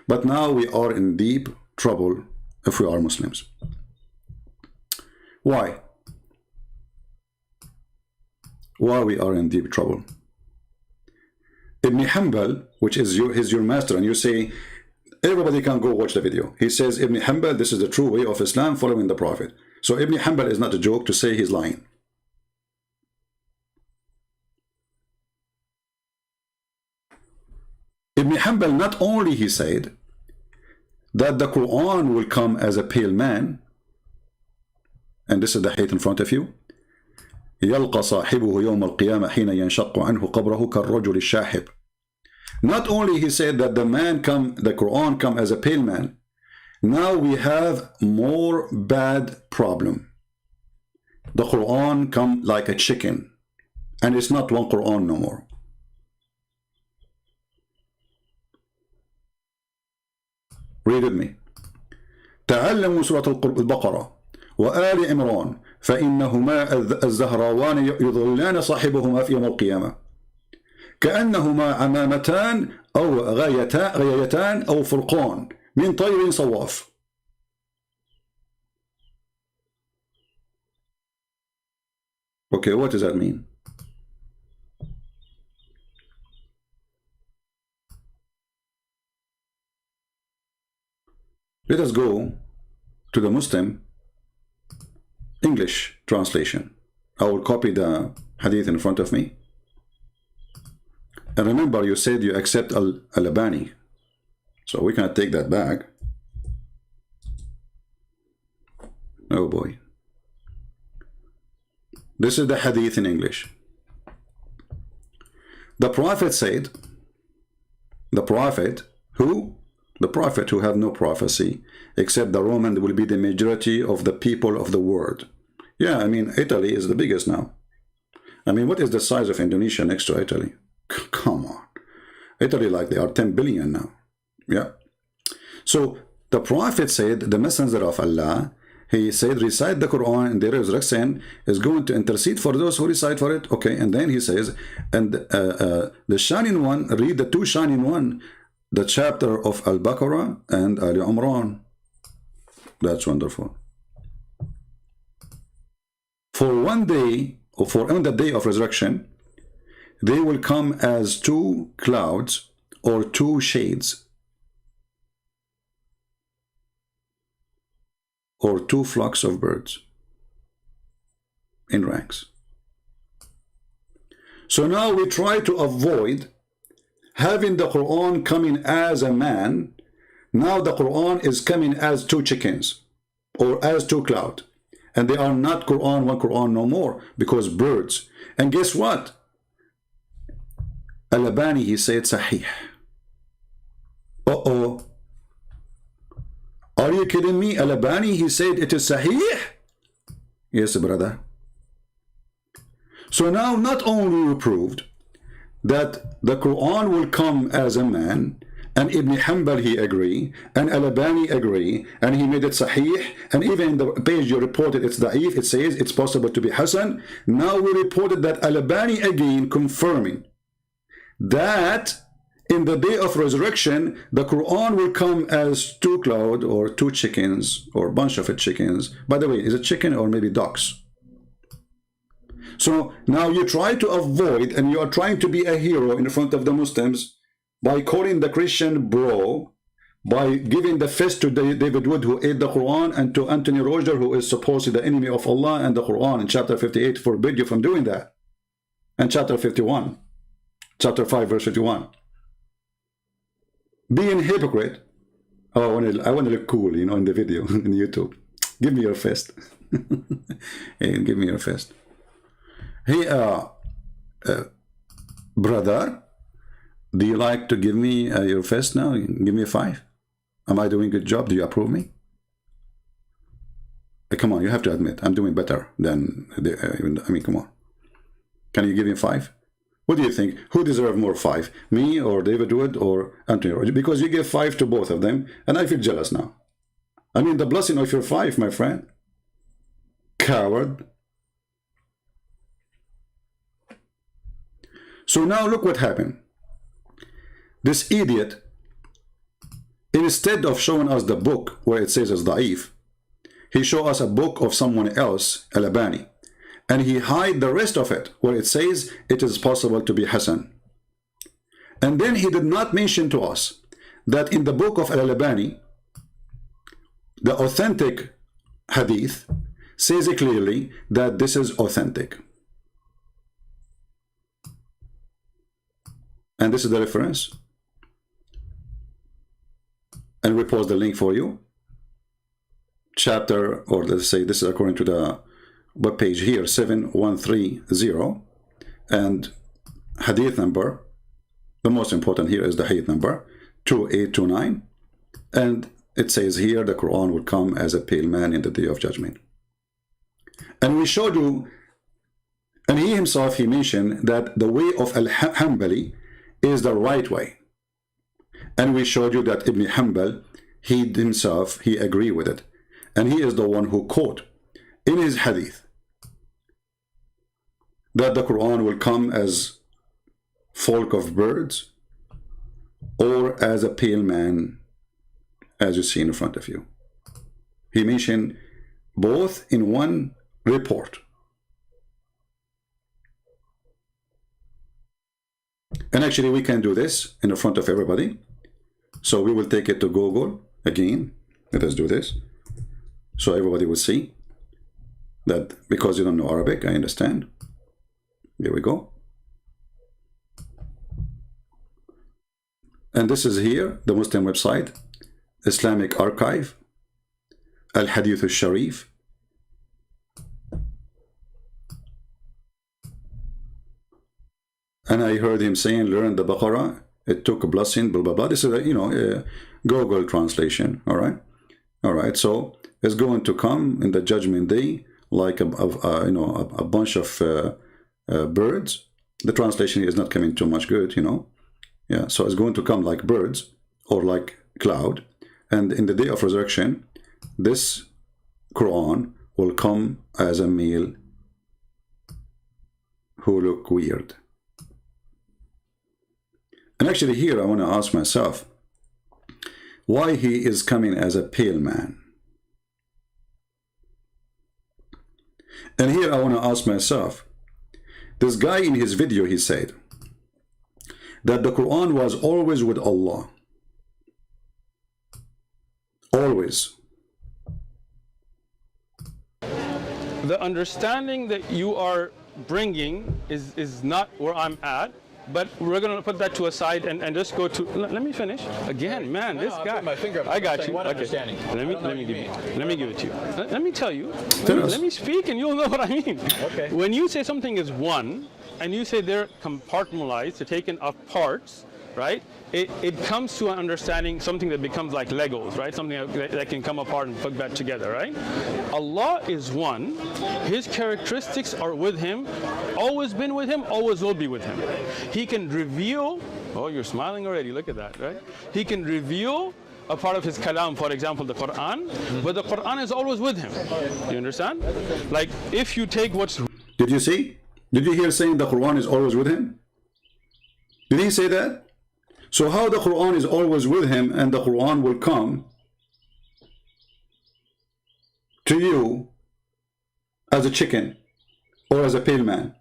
But now we are in deep trouble if we are Muslims. Why? Why we are in deep trouble? Ibn Hanbal, which is your master, and you say, everybody can go watch the video. He says, Ibn Hanbal, this is the true way of Islam, following the Prophet. So Ibn Hanbal is not a joke to say he's lying. Ibn Hanbal, not only he said that the Quran will come as a pale man, and this is the hadith in front of you, يلقى صاحبه يوم القيامة حين ينشق عنه قبره كالرجل الشاحب. Not only he said that the Quran come as a pale man, now we have more bad problem. The Quran come like a chicken, and it's not one Quran no more. Read with me. تعلموا سورة البقرة وآل عمران فإنهما الزهراوان يظلان صاحبهما في يوم القيامة كأنهما عمامتان أو غايتان أو فرقان من طير صواف. Okay, what does that mean? Let us go to the Muslim English translation. I will copy the hadith in front of me. And remember, you said you accept Al-Albani. So we cannot take that back. Oh boy. This is the hadith in English. The Prophet said, the Prophet who? The Prophet who have no prophecy, except the Roman will be the majority of the people of the world. Yeah, I mean, Italy is the biggest now. I mean, what is the size of Indonesia next to Italy? Come on. Italy, like they are 10 billion now. Yeah. So the Prophet said, the messenger of Allah, he said, recite the Quran and the resurrection is going to intercede for those who recite for it. Okay, and then he says, and the shining one, read the two shining one, the chapter of Al-Baqarah and Ali Imran. That's wonderful. For one day, or for on the day of resurrection, they will come as two clouds or two shades or two flocks of birds in ranks. So now we try to avoid having the Quran coming as a man. Now the Quran is coming as two chickens or as two clouds. And they are not Quran, one Quran no more, because birds. And guess what? Al-Albani, he said Sahih. Uh-oh. Are you kidding me? Al-Albani, he said it is Sahih? Yes, brother. So now not only we proved that the Quran will come as a man, and Ibn Hanbal he agree, and Al-Albani agree, and he made it Sahih, and even in the page you reported it's Da'if, it says it's possible to be Hasan. Now we reported that Al-Albani again confirming that in the day of resurrection, the Quran will come as two clouds or two chickens or a bunch of chickens. By the way, is it chicken or maybe ducks? So now you try to avoid, and you are trying to be a hero in front of the Muslims by calling the Christian bro, by giving the fist to David Wood who ate the Quran, and to Anthony Roger who is supposedly the enemy of Allah and the Quran in chapter 58 forbid you from doing that. And chapter 51, chapter 5 verse 51. Being hypocrite. Oh, I want to look cool, you know, in the video, in YouTube. Give me your fist. Hey, give me your fist. Hey, brother, do you like to give me your fist now? Give me a 5. Am I doing a good job? Do you approve me? Come on, you have to admit, I'm doing better than, I mean, come on. Can you give me 5? What do you think? Who deserves more 5? Me or David Wood or Anthony Roger? Because you give 5 to both of them, and I feel jealous now. I mean, the blessing of your 5, my friend. Coward. So now look what happened. This idiot, instead of showing us the book where it says it's da'if, he showed us a book of someone else, Al-Albani, and he hide the rest of it where it says it is possible to be Hasan. And then he did not mention to us that in the book of Al-Albani, the authentic hadith says clearly that this is authentic. And this is the reference. And we post the link for you. Chapter, or let's say this is according to the web page here, 7130. And hadith number, the most important here is the hadith number, 2829. And it says here the Quran will come as a pale man in the day of judgment. And we showed you, and he himself, he mentioned that the way of Al-Hanbali is the right way. And we showed you that Ibn Hanbal, he himself, he agree with it. And he is the one who quote in his hadith that the Quran will come as folk of birds or as a pale man, as you see in front of you. He mentioned both in one report. And actually we can do this in the front of everybody. So we will take it to Google again. Let us do this. So everybody will see that, because you don't know Arabic, I understand. Here we go. And this is here, the Muslim website, Islamic Archive, Al-Hadith al-Sharif. And I heard him saying, learn the Baqarah. It took a blessing, blah, blah, blah. This is a, a Google translation, all right? All right, so it's going to come in the judgment day like a bunch of birds. The translation is not coming too much good, Yeah, so it's going to come like birds or like cloud. And in the day of resurrection, this Quran will come as a male who look weird. And actually here I want to ask myself, why he is coming as a pale man? And here I want to ask myself, this guy in his video, he said that the Quran was always with Allah. Always. The understanding that you are bringing is not where I'm at. But we're going to put that to a side and just go to. Let me finish. Again, man, this guy. My finger up. I got you. Okay. Let me give it to you. Let me tell you. Let me speak, and you'll know what I mean. Okay. When you say something is one, and you say they're compartmentalized, they're taken of parts, right? It comes to an understanding, something that becomes like Legos, right? Something that can come apart and put back together, right? Allah is one. His characteristics are with him, always been with him, always will be with him. He can reveal, oh, you're smiling already, look at that, right? He can reveal a part of his kalam, for example, the Quran, but the Quran is always with him. You understand? Like, if you take what's... Did you see? Did you hear saying the Quran is always with him? Did he say that? So how the Quran is always with him and the Quran will come to you as a chicken or as a pale man?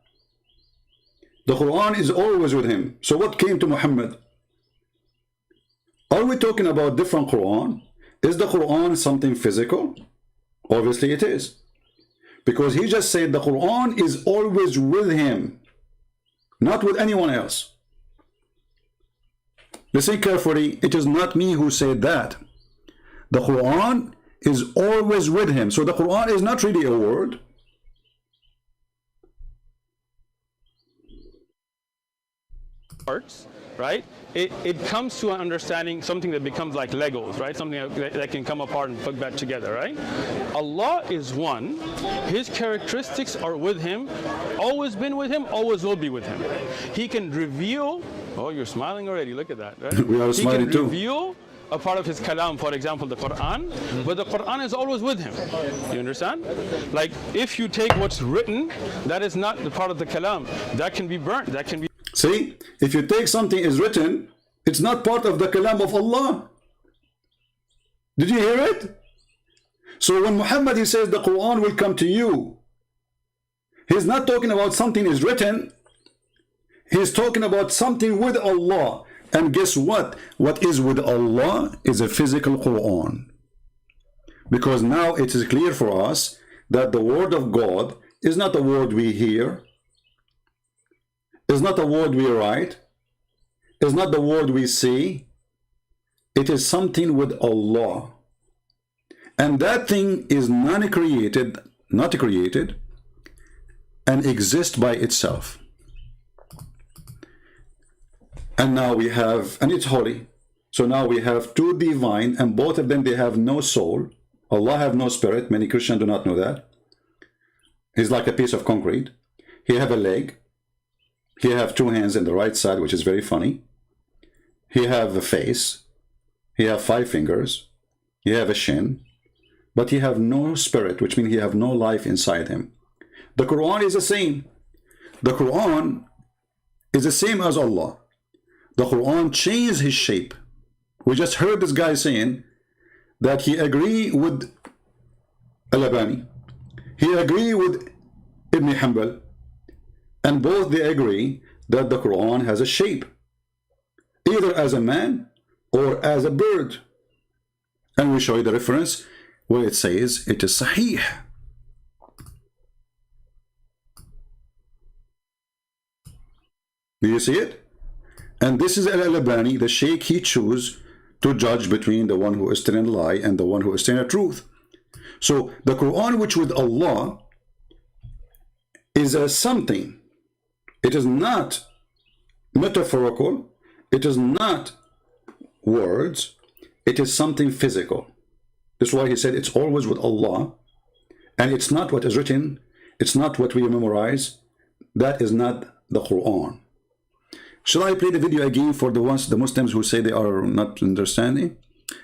The Quran is always with him. So what came to Muhammad? Are we talking about different Quran? Is the Quran something physical? Obviously it is. Because he just said the Quran is always with him, not with anyone else. Listen carefully, it is not me who said that. The Quran is always with him. So the Quran is not really a word. Parts, right? It comes to an understanding, something that becomes like Legos, right? Something that can come apart and put back together, right? Allah is one. His characteristics are with him, always been with him, always will be with him. He can reveal, oh, you're smiling already, look at that, right? We are smiling too. He can reveal a part of his kalam, for example, the Quran, but the Quran is always with him. You understand? Like, if you take what's written, that is not the part of the kalam. That can be burnt, that can be... See, if you take something is written, it's not part of the kalam of Allah. Did you hear it? So when Muhammad, he says the Quran will come to you, he's not talking about something is written. He's talking about something with Allah. And guess what? What is with Allah is a physical Quran. Because now it is clear for us that the word of God is not a word we hear. It's not a word we write. It's not the word we see. It is something with Allah. And that thing is not created, and exists by itself. And now we have, and it's holy. So now we have two divine, and both of them, they have no soul. Allah have no spirit. Many Christians do not know that. He's like a piece of concrete. He have a leg. He have two hands in the right side, which is very funny. He have a face. He have 5 fingers. he have a shin, but he have no spirit, which means he have no life inside him. The Quran is the same. The Quran is the same as Allah. The Quran changed his shape. We just heard this guy saying that he agree with Al-Albani. He agree with Ibn Hanbal. And both they agree that the Quran has a shape, either as a man or as a bird. And we show you the reference where it says it is Sahih. Do you see it? And this is Al-Albani, the Shaykh, he choose to judge between the one who is telling a lie and the one who is telling the truth. So the Quran, which with Allah, is a something. It is not metaphorical. It is not words. It is something physical. That's why he said it's always with Allah. And it's not what is written. It's not what we memorize. That is not the Quran. Shall I play the video again for the Muslims who say they are not understanding?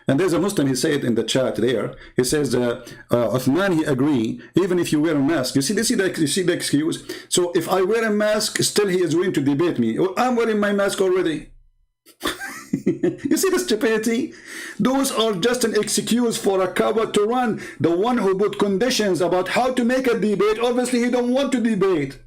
And there's a Muslim, he said in the chat there, he says, Uthman, he agree, even if you wear a mask. You see the excuse? So if I wear a mask, still he is willing to debate me. I'm wearing my mask already. You see the stupidity? Those are just an excuse for a coward to run. The one who put conditions about how to make a debate, obviously he don't want to debate.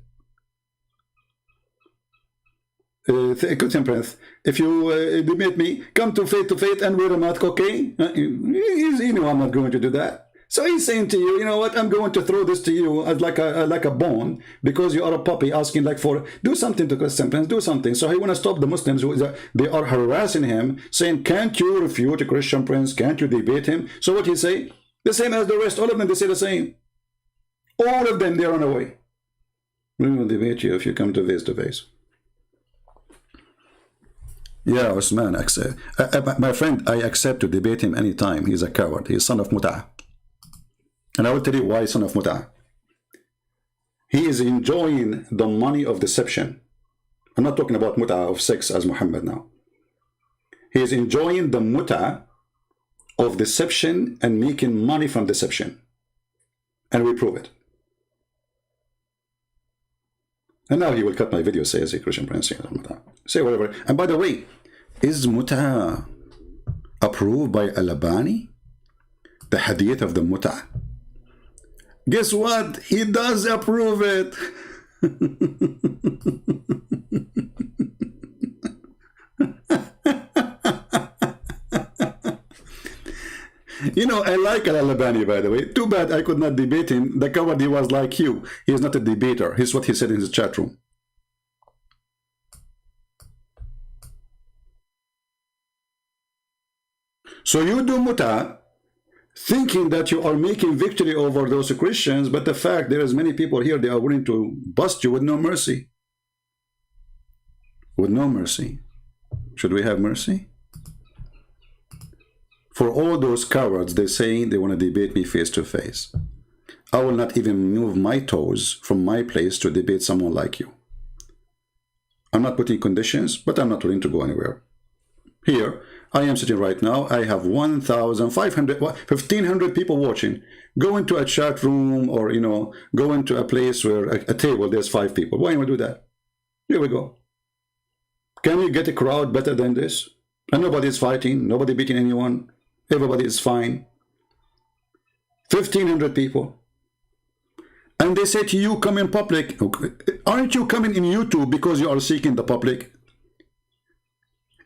If you debate me, come to faith and wear a mask, okay? You know I'm not going to do that. So he's saying to you, you know what, I'm going to throw this to you as like a bone, because you are a puppy asking like for, do something to Christian Prince, do something. So he want to stop the Muslims who they are harassing him, saying, can't you refute a Christian Prince? Can't you debate him? So what he say? The same as the rest, all of them, they say the same. All of them, they run away. We will debate you if you come to face. Yeah, Uthman, my friend, I accept to debate him anytime. He's a coward. He's son of Mut'ah. And I will tell you why son of Mut'ah. He is enjoying the money of deception. I'm not talking about Mut'ah of sex as Muhammad now. He is enjoying the Mut'ah of deception and making money from deception. And we prove it. And now he will cut my video, say as a Christian Prince, say whatever. And by the way, is Mut'ah approved by Al-Albani? The hadith of the Mut'ah? Guess what? He does approve it. You know, I like Al-Albani, by the way. Too bad I could not debate him. The coward he was like you. He is not a debater. Here's what he said in his chat room. So you do Mut'ah, thinking that you are making victory over those Christians, but the fact there is many people here, they are willing to bust you with no mercy. With no mercy. Should we have mercy? For all those cowards, they say they want to debate me face to face. I will not even move my toes from my place to debate someone like you. I'm not putting conditions, but I'm not willing to go anywhere. Here, I am sitting right now. I have 1,500 people watching. Go into a chat room or, you know, go into a place where a table, there's 5 people. Why do we do that? Here we go. Can we get a crowd better than this? And nobody's fighting, nobody beating anyone. Everybody is fine. 1,500 people. And they say to you, come in public. Aren't you coming in YouTube because you are seeking the public?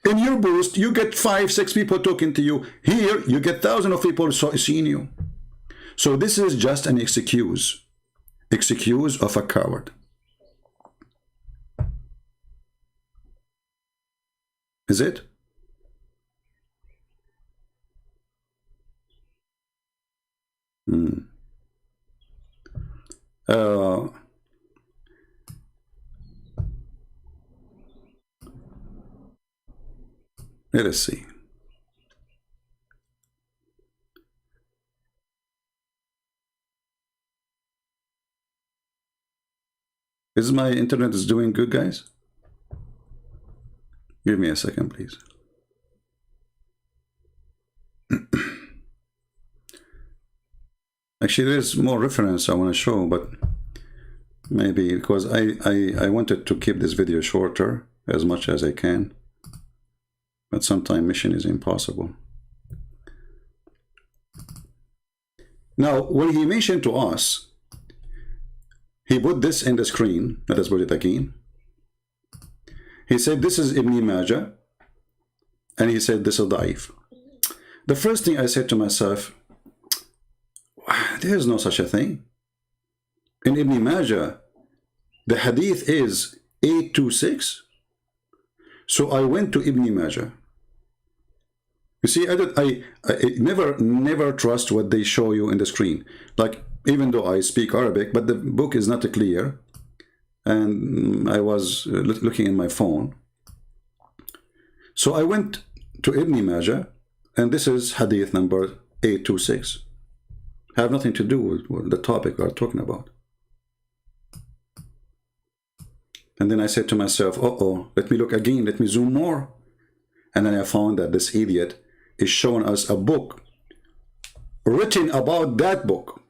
In your boost, you get 5, 6 people talking to you. Here, you get thousands of people seeing you. So this is just an excuse. Excuse of a coward. Is it? Let us see. Is my internet is doing good, guys? Give me a second, please. Actually, there's more reference I want to show, but maybe because I wanted to keep this video shorter as much as I can, but sometimes mission is impossible. Now, when he mentioned to us, he put this in the screen. Let us put it again. He said, this is Ibn Majah, and he said, this is Da'if. The first thing I said to myself, there is no such a thing. In Ibn Majah, the hadith is 826. So I went to Ibn Majah. You see, I never trust what they show you in the screen. Like, even though I speak Arabic, but the book is not clear. And I was looking in my phone. So I went to Ibn Majah, and this is hadith number 826. Have nothing to do with the topic we're talking about. And then I said to myself, uh-oh, let me look again, let me zoom more. And then I found that this idiot is showing us a book written about that book.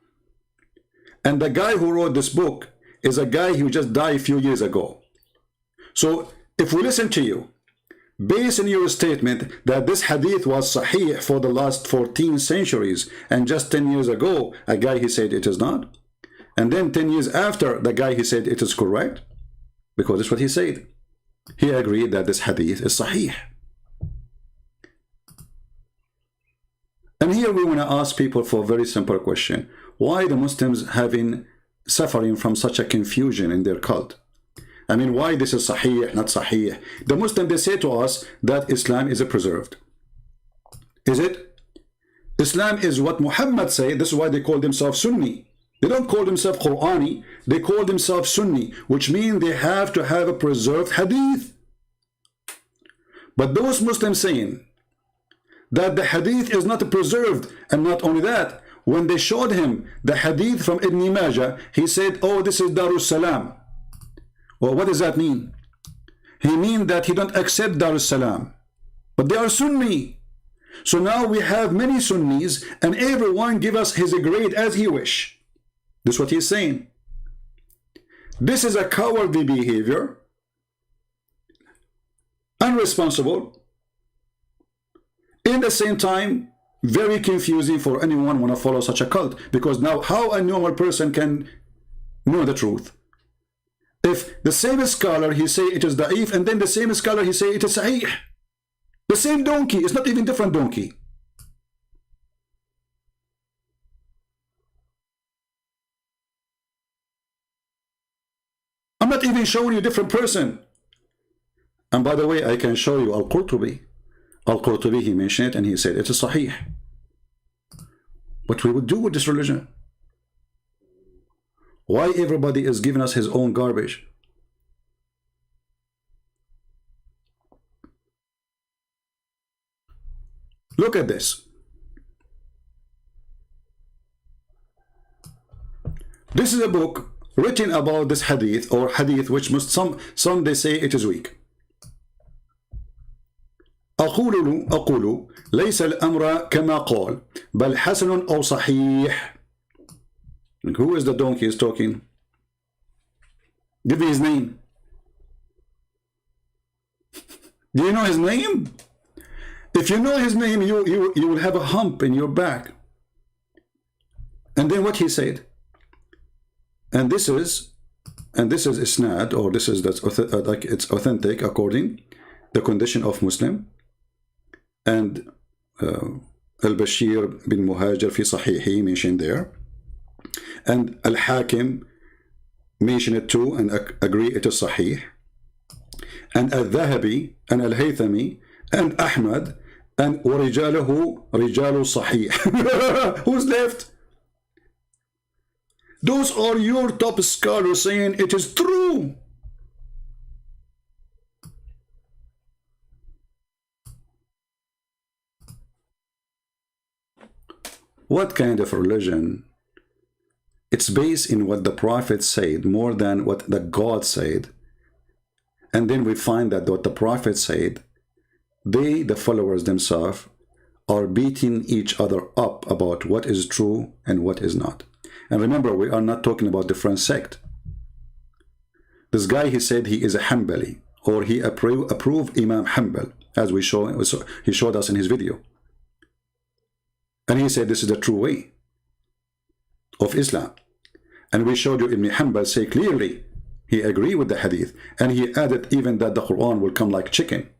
And the guy who wrote this book is a guy who just died a few years ago. So if we listen to you, based on your statement that this hadith was sahih for the last 14 centuries, and just 10 years ago, a guy he said it is not, and then 10 years after, the guy he said it is correct, because that's what he said. He agreed that this hadith is sahih. And here we want to ask people for a very simple question. Why the Muslims suffering from such a confusion in their cult? I mean, why this is sahih, not sahih? The Muslims, they say to us that Islam is preserved. Is it? Islam is what Muhammad said. This is why they call themselves Sunni. They don't call themselves Qur'ani. They call themselves Sunni, which means they have to have a preserved hadith. But those Muslims saying that the hadith is not preserved, and not only that, when they showed him the hadith from Ibn Majah, he said, oh, this is Darus Salam. Well, what does that mean? He means that he don't accept Darus Salam, but they are Sunni. So now we have many Sunnis, and everyone give us his grade as he wish. This is what he's saying. This is a cowardly behavior, irresponsible, in the same time very confusing for anyone want to follow such a cult, because now how a normal person can know the truth? If the same scholar he say it is da'if, and then the same scholar he say it is sahih, the same donkey, it's not even different donkey. I'm not even showing you a different person. And by the way, I can show you Al-Qurtubi. Al-Qurtubi, he mentioned it, and he said it is sahih. What we would do with this religion? Why everybody is giving us his own garbage? Look at this. This is a book written about this hadith, or hadith which some they say it is weak. أقول ليس الأمر كما قال بل حسن أو صحيح. And who is the donkey is talking? Give me his name. Do you know his name? If you know his name, you will have a hump in your back. And then what he said, and this is isnad, or this is like it's authentic according the condition of Muslim. And Al-Bashir bin Muhajir fi Sahihi mentioned there, and Al-Hakim mentioned it too and agree it is Sahih, and Al-Dhahabi and Al-Haythami and Ahmad and وَرِجَالُهُ رِجَالُ صَحِيح. Who's left? Those are your top scholars saying it is true. What kind of religion? It's based in what the Prophet said more than what the God said. And then we find that what the Prophet said, they, the followers themselves, are beating each other up about what is true and what is not. And remember, we are not talking about different sect. This guy, he said he is a Hanbali, or he approved Imam Hanbal, as he showed us in his video. And he said this is the true way of Islam. And we showed you Ibn Hanbal say clearly he agreed with the hadith, and he added even that the Quran will come like chicken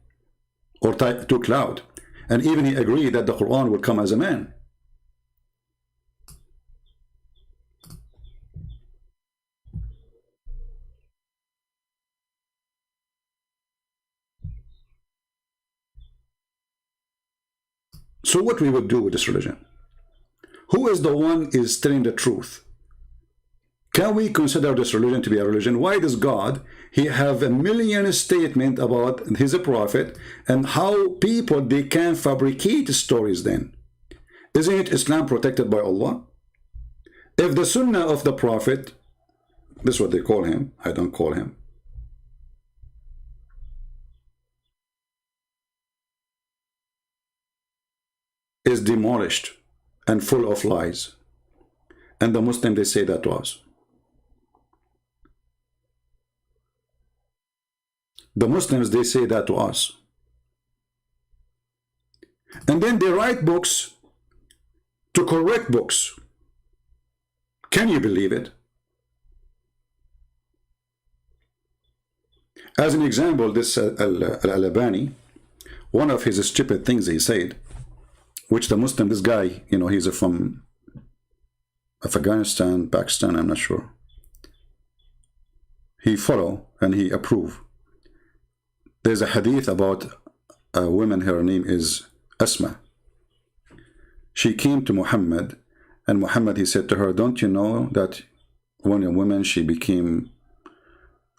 or to cloud, and even he agreed that the Quran will come as a man. So what we would do with this religion? Who is the one is telling the truth? Can we consider this religion to be a religion? Why does God, he have a million statement about his prophet and how people, they can fabricate stories then? Isn't it Islam protected by Allah? If the sunnah of the prophet, this is what they call him, I don't call him, is demolished and full of lies, and the Muslim, they say that to us. The Muslims, they say that to us. And then they write books to correct books. Can you believe it? As an example, this Al-Albani, one of his stupid things he said, which the Muslim, this guy, you know, he's from Afghanistan, Pakistan, I'm not sure. He follow and he approve. There's a hadith about a woman, her name is Asma. She came to Muhammad, and Muhammad, he said to her, don't you know that when a woman, she became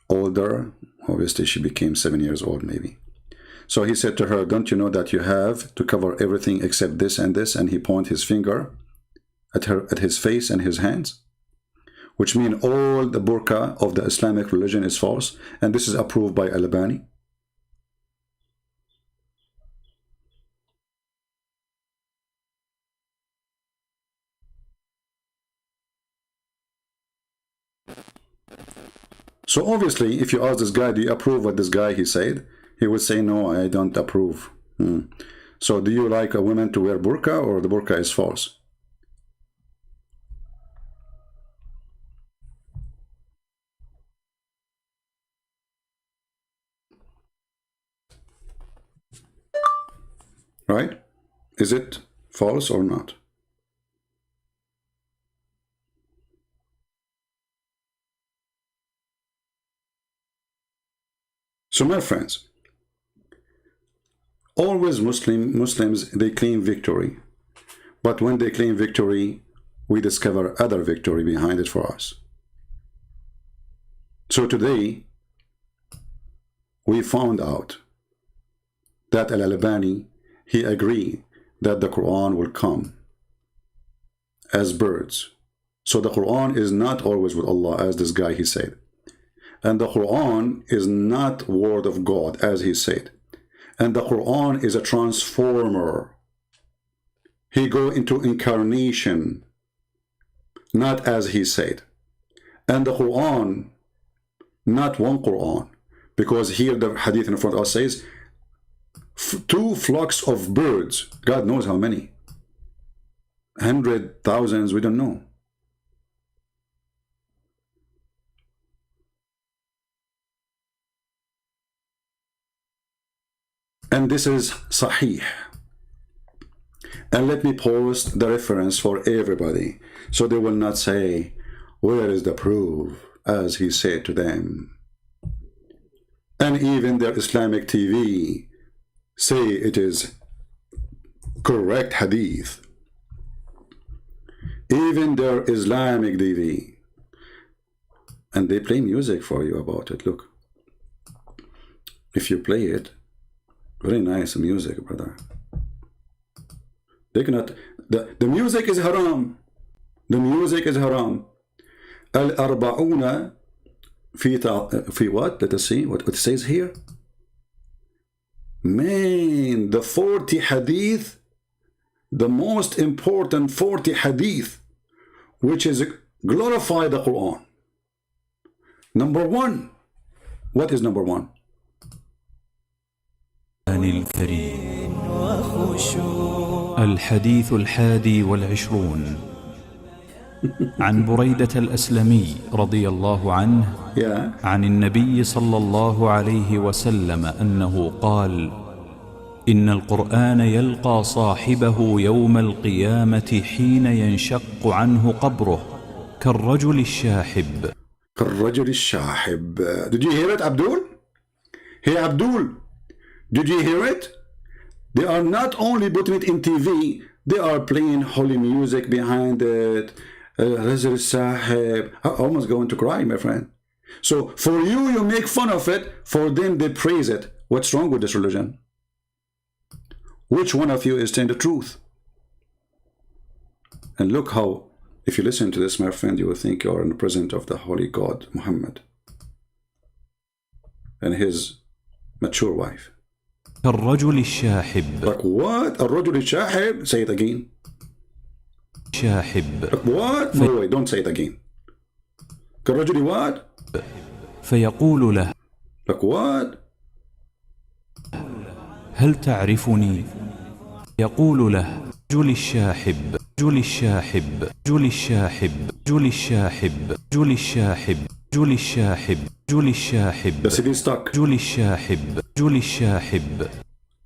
older, obviously she became 7 years old maybe. So he said to her, don't you know that you have to cover everything except this and this? And he pointed his finger at his face and his hands, which mean all the burqa of the Islamic religion is false, and this is approved by Al-Albani. So obviously, if you ask this guy, do you approve what this guy he said? He would say, no, I don't approve. So do you like a woman to wear burqa, or the burqa is false? Right? Is it false or not? So my friends, always Muslims, they claim victory. But when they claim victory, we discover other victory behind it for us. So today, we found out that Al-Albani, he agreed that the Quran will come as birds. So the Quran is not always with Allah, as this guy he said. And the Quran is not word of God, as he said. And the Quran is a transformer. He go into incarnation, not as he said. And the Quran, not one Quran, because here the hadith in front of us says, 2 flocks of birds, God knows how many, 100,000, we don't know. And this is Sahih. And let me post the reference for everybody, so they will not say, where is the proof, as he said to them. And even their Islamic TV say it is correct hadith. Even their Islamic TV. And they play music for you about it. Look. If you play it, very nice music, brother. They cannot. The music is haram. The music is haram. Al-arba'una fi what? Let us see what it says here. Man, the 40 hadith the most important 40 hadith, which is glorify the Quran. Number one. What is number one? الكريم الحديث 21 عن بريدة الأسلمي رضي الله عنه عن النبي صلى الله عليه وسلم أنه قال: إن القرآن يلقى صاحبه يوم القيامة حين ينشق عنه قبره كالرجل الشاحب. كالرجل الشاحب. Did you hear it, Abdul? Hey, Abdul, did you hear it? They are not only putting it in TV, they are playing holy music behind it. Rajul Sahib. I'm almost going to cry, my friend. So for you, you make fun of it. For them, they praise it. What's wrong with this religion? Which one of you is telling the truth? And look how, if you listen to this, my friend, you will think you are in the presence of the holy God, Muhammad, and his mature wife. الرجل الشاحب. Like what? الرجل الشاحب? Say it again. شاحب. Like what? No, wait, don't say it again. كالرجل what? فيقول له. Like what? هل تعرفني؟ يقول له: رجل الشاحب، رجل الشاحب، رجل الشاحب، رجل الشاحب، رجل الشاحب، رجل الشاحب، رجل الشاحب. The city is stuck. رجل الشاحب، رجل الشاحب.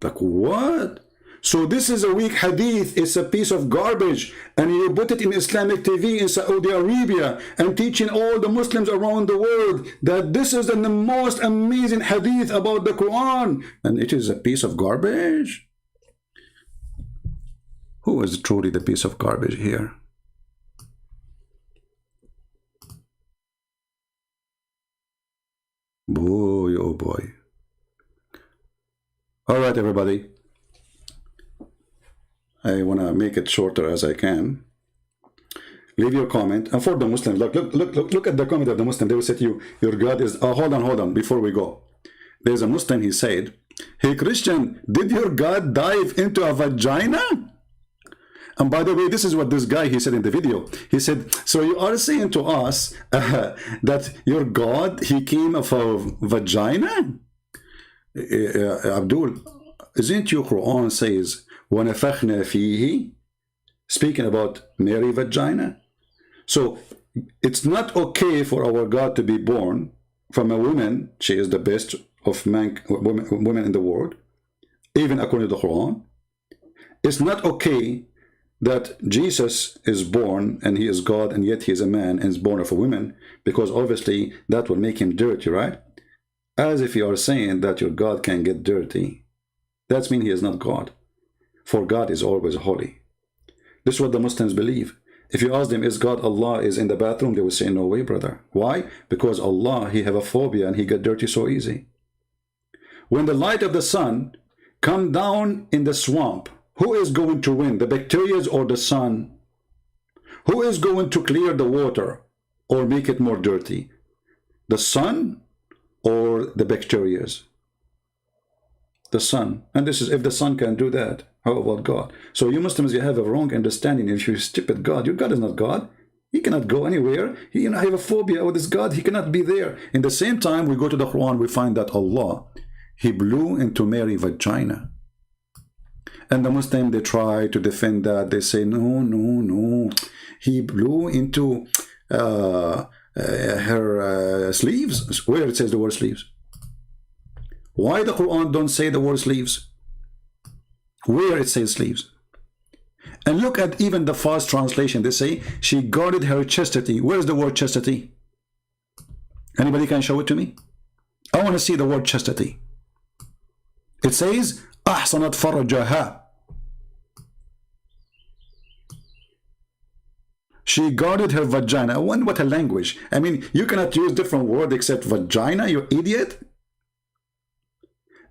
Like what? So this is a weak hadith. It's a piece of garbage, and you put it in Islamic TV in Saudi Arabia and teaching all the Muslims around the world that this is the most amazing hadith about the Quran, and it is a piece of garbage. Who is truly the piece of garbage here? Boy, oh boy. All right, everybody. I want to make it shorter as I can. Leave your comment. And for the Muslims, look at the comment of the Muslim. They will say to you, your God is... Oh, hold on, before we go. There's a Muslim, he said, hey, Christian, did your God dive into a vagina? And by the way, this is what this guy, he said in the video. He said, so you are saying to us that your God, he came of a vagina? Abdul, isn't your Quran says, وَنَفَخْنَا فِيهِ, speaking about Mary vagina? So it's not okay for our God to be born from a woman. She is the best of women in the world, even according to the Quran. It's not okay that Jesus is born and he is God, and yet he is a man and is born of a woman, because obviously that will make him dirty, right? As if you are saying that your God can get dirty. That means he is not God. For God is always holy. This is what the Muslims believe. If you ask them, is God Allah is in the bathroom? They will say, no way, brother. Why? Because Allah, he have a phobia and he get dirty so easy. When the light of the sun come down in the swamp, who is going to win, the bacteria or the sun? Who is going to clear the water or make it more dirty? The sun or the bacteria? The sun. And this is if the sun can do that, how about God? So you Muslims, you have a wrong understanding. If you stupid God, your God is not God. He cannot go anywhere. He have a phobia with this God. He cannot be there. In the same time, we go to the Quran, we find that Allah, he blew into Mary's vagina. And the Muslim, they try to defend that. They say, no. He blew into her sleeves. Where it says the word sleeves? Why the Quran don't say the word sleeves? Where it says sleeves? And look at even the fast translation. They say, she guarded her chastity. Where's the word chastity? Anybody can show it to me? I want to see the word chastity. It says, أحصنت فرجها. She guarded her vagina. What a language. I mean, you cannot use different word except vagina, you idiot.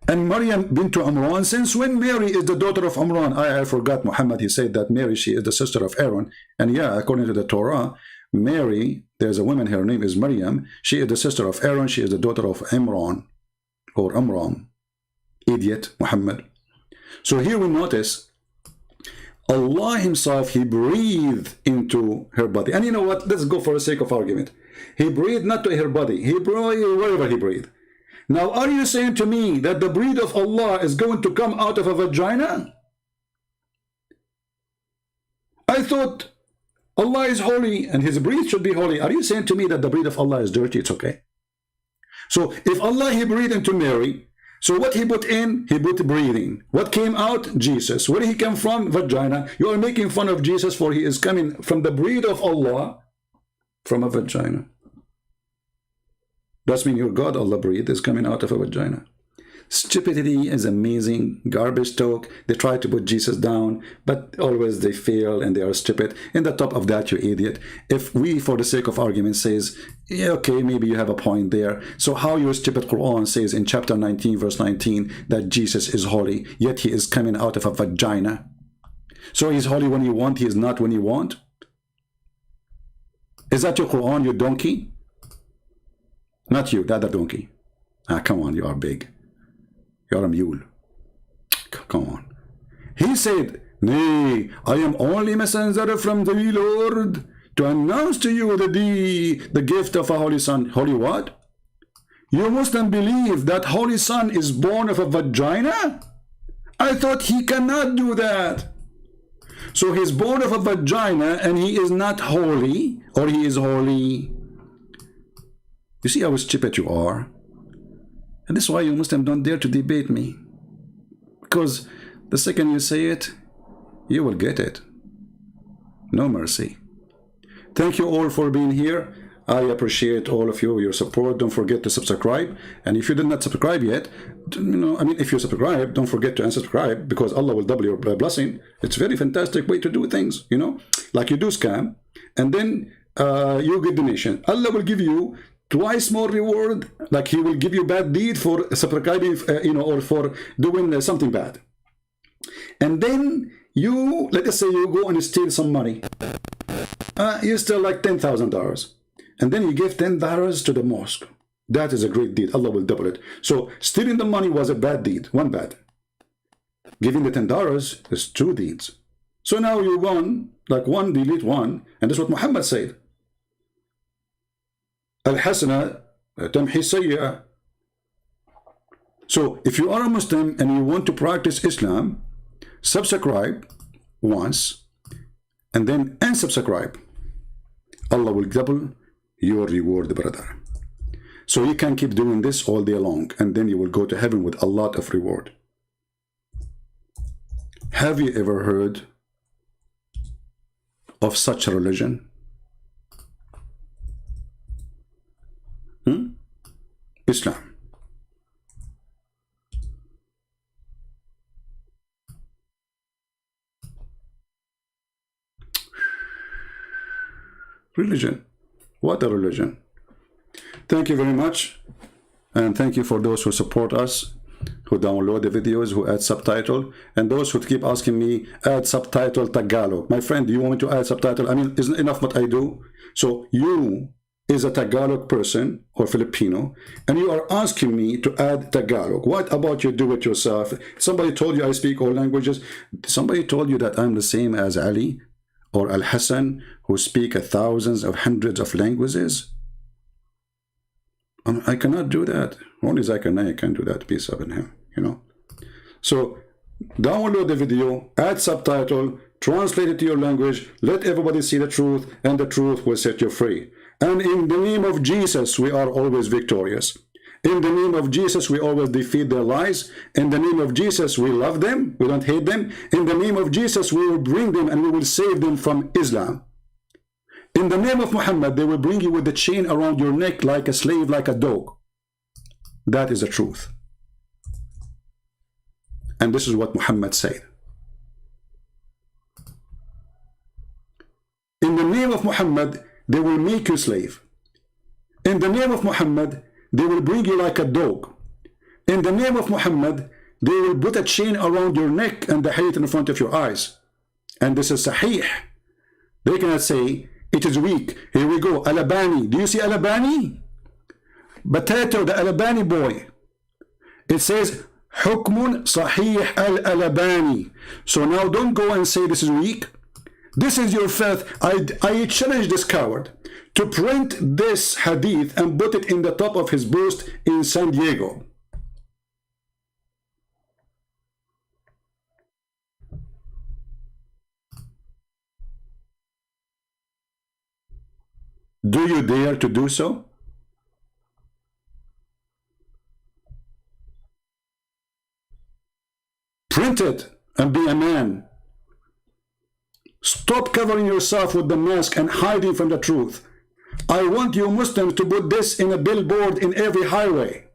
And Maryam bint Imran, since when Mary is the daughter of Imran? I forgot Muhammad, he said that Mary, she is the sister of Aaron. And yeah, according to the Torah, Mary, there's a woman, her name is Maryam. She is the sister of Aaron. She is the daughter of Imran or Amram. Idiot, Muhammad. So here we notice Allah himself, he breathed into her body. And you know what? Let's go for the sake of argument. He breathed not to her body. He breathed wherever he breathed. Now, are you saying to me that the breath of Allah is going to come out of a vagina? I thought Allah is holy and his breath should be holy. Are you saying to me that the breath of Allah is dirty? It's okay. So if Allah, he breathed into Mary, so what he put in, he put breathing. What came out? Jesus. Where he came from? Vagina. You are making fun of Jesus, for he is coming from the breath of Allah from a vagina. Does mean your God, Allah breathe, is coming out of a vagina. Stupidity is amazing. Garbage talk. They try to put Jesus down, but always they fail and they are stupid. In the top of that, you idiot. If we, for the sake of argument, says, yeah, okay, maybe you have a point there. So how your stupid Quran says in chapter 19, verse 19, that Jesus is holy, yet he is coming out of a vagina. So he's holy when you want, he is not when you want? Is that your Quran, you donkey? Not you, the other donkey. Ah, come on, you are big. You're a mule. Come on. He said, nay, I am only messenger from the Lord to announce to you the gift of a holy son. Holy what? You Muslim believe that holy son is born of a vagina? I thought he cannot do that. So he's born of a vagina and he is not holy, or he is holy. You see how stupid you are? And this is why you Muslims don't dare to debate me. Because the second you say it, you will get it. No mercy. Thank you all for being here. I appreciate all of you, your support. Don't forget to subscribe. And if you did not subscribe yet, if you subscribe, don't forget to unsubscribe, because Allah will double your blessing. It's a very fantastic way to do things, like you do scam, and then you get donation. Allah will give you twice more reward, like he will give you bad deed for subscribing, or for doing something bad. And then you, let us say you go and steal some money. You steal like $10,000. And then you give $10 to the mosque. That is a great deed. Allah will double it. So stealing the money was a bad deed, one bad. Giving the $10 is two deeds. So now you won, like one, delete one. And that's what Muhammad said. Al-Hasana tamhi sayyi'ah. So if you are a Muslim and you want to practice Islam, subscribe once and then unsubscribe. Allah will double your reward, brother. So you can keep doing this all day long, and then you will go to heaven with a lot of reward. Have you ever heard of such a religion? Islam. Religion. What a religion. Thank you very much. And thank you for those who support us, who download the videos, who add subtitle, and those who keep asking me, add subtitle Tagalog. My friend, do you want me to add subtitle? Isn't enough what I do? So you is a Tagalog person or Filipino, and you are asking me to add Tagalog. What about you do it yourself? Somebody told you I speak all languages. Somebody told you that I'm the same as Ali or Al-Hassan, who speak thousands of hundreds of languages? I cannot do that. Only Zakir can do that. Peace upon him, So download the video, add subtitle, translate it to your language, let everybody see the truth, and the truth will set you free. And in the name of Jesus, we are always victorious. In the name of Jesus, we always defeat their lies. In the name of Jesus, we love them. We don't hate them. In the name of Jesus, we will bring them and we will save them from Islam. In the name of Muhammad, they will bring you with the chain around your neck like a slave, like a dog. That is the truth. And this is what Muhammad said. In the name of Muhammad, they will make you slave. In the name of Muhammad, they will bring you like a dog. In the name of Muhammad, they will put a chain around your neck and the hadith in front of your eyes. And this is sahih. They cannot say, it is weak. Here we go. Al-Albani. Do you see Al-Albani? Potato, the Al-Albani boy. It says, حكم صحيح الألباني. So now don't go and say this is weak. This is your faith. I challenge this coward to print this hadith and put it in the top of his booth in San Diego. Do you dare to do so? Print it and be a man. Stop covering yourself with the mask and hiding from the truth. I want you Muslims to put this in a billboard in every highway.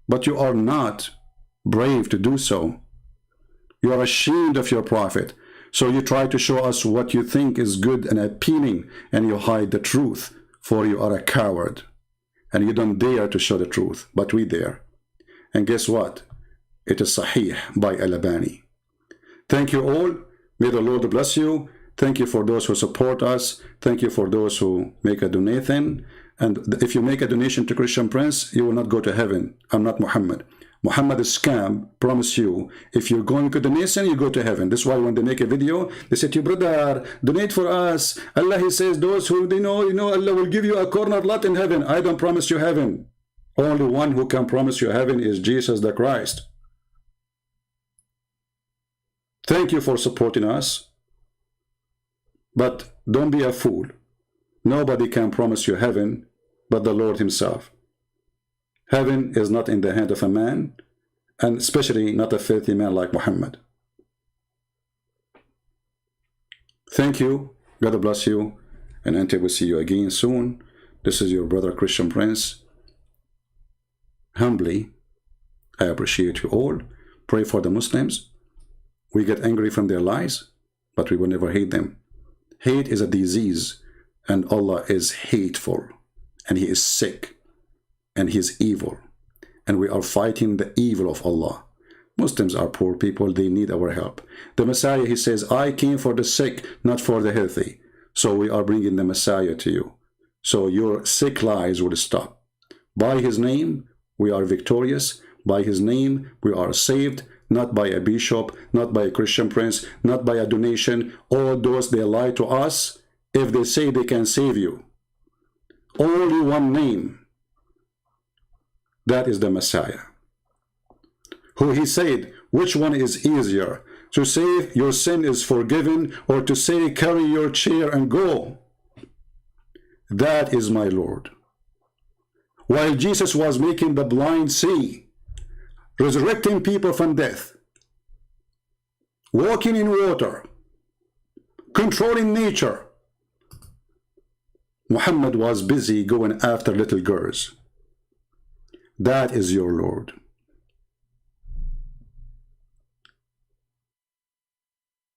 But you are not brave to do so. You are ashamed of your prophet. So you try to show us what you think is good and appealing, and you hide the truth, for you are a coward. And you don't dare to show the truth, but we dare. And guess what? It is Sahih by Al-Albani. Thank you all. May the Lord bless you. Thank you for those who support us. Thank you for those who make a donation. And if you make a donation to Christian Prince, you will not go to heaven. I'm not Muhammad. Muhammad is scam. Promise you, if you're going to donation, you go to heaven. That's why when they make a video, they say to you, brother, donate for us. Allah, he says, those who Allah will give you a corner lot in heaven. I don't promise you heaven. Only one who can promise you heaven is Jesus the Christ. Thank you for supporting us, but don't be a fool. Nobody can promise you heaven but the Lord himself. Heaven is not in the hand of a man, and especially not a filthy man like Muhammad. Thank you. God bless you. And until we see you again soon, this is your brother Christian Prince. Humbly, I appreciate you all. Pray for the Muslims. We get angry from their lies, but we will never hate them. Hate is a disease, and Allah is hateful, and He is sick, and He is evil, and we are fighting the evil of Allah. Muslims are poor people, they need our help. The Messiah, He says, I came for the sick, not for the healthy. So we are bringing the Messiah to you. So your sick lies will stop. By His name, we are victorious. By His name, we are saved. Not by a bishop, not by a Christian Prince, not by a donation. All those, they lie to us if they say they can save you. Only one name. That is the Messiah. Who He said, which one is easier? To say your sin is forgiven, or to say carry your chair and go? That is my Lord. While Jesus was making the blind see, resurrecting people from death, walking in water, controlling nature, Muhammad was busy going after little girls. That is your Lord.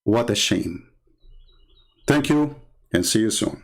What a shame. Thank you, and see you soon.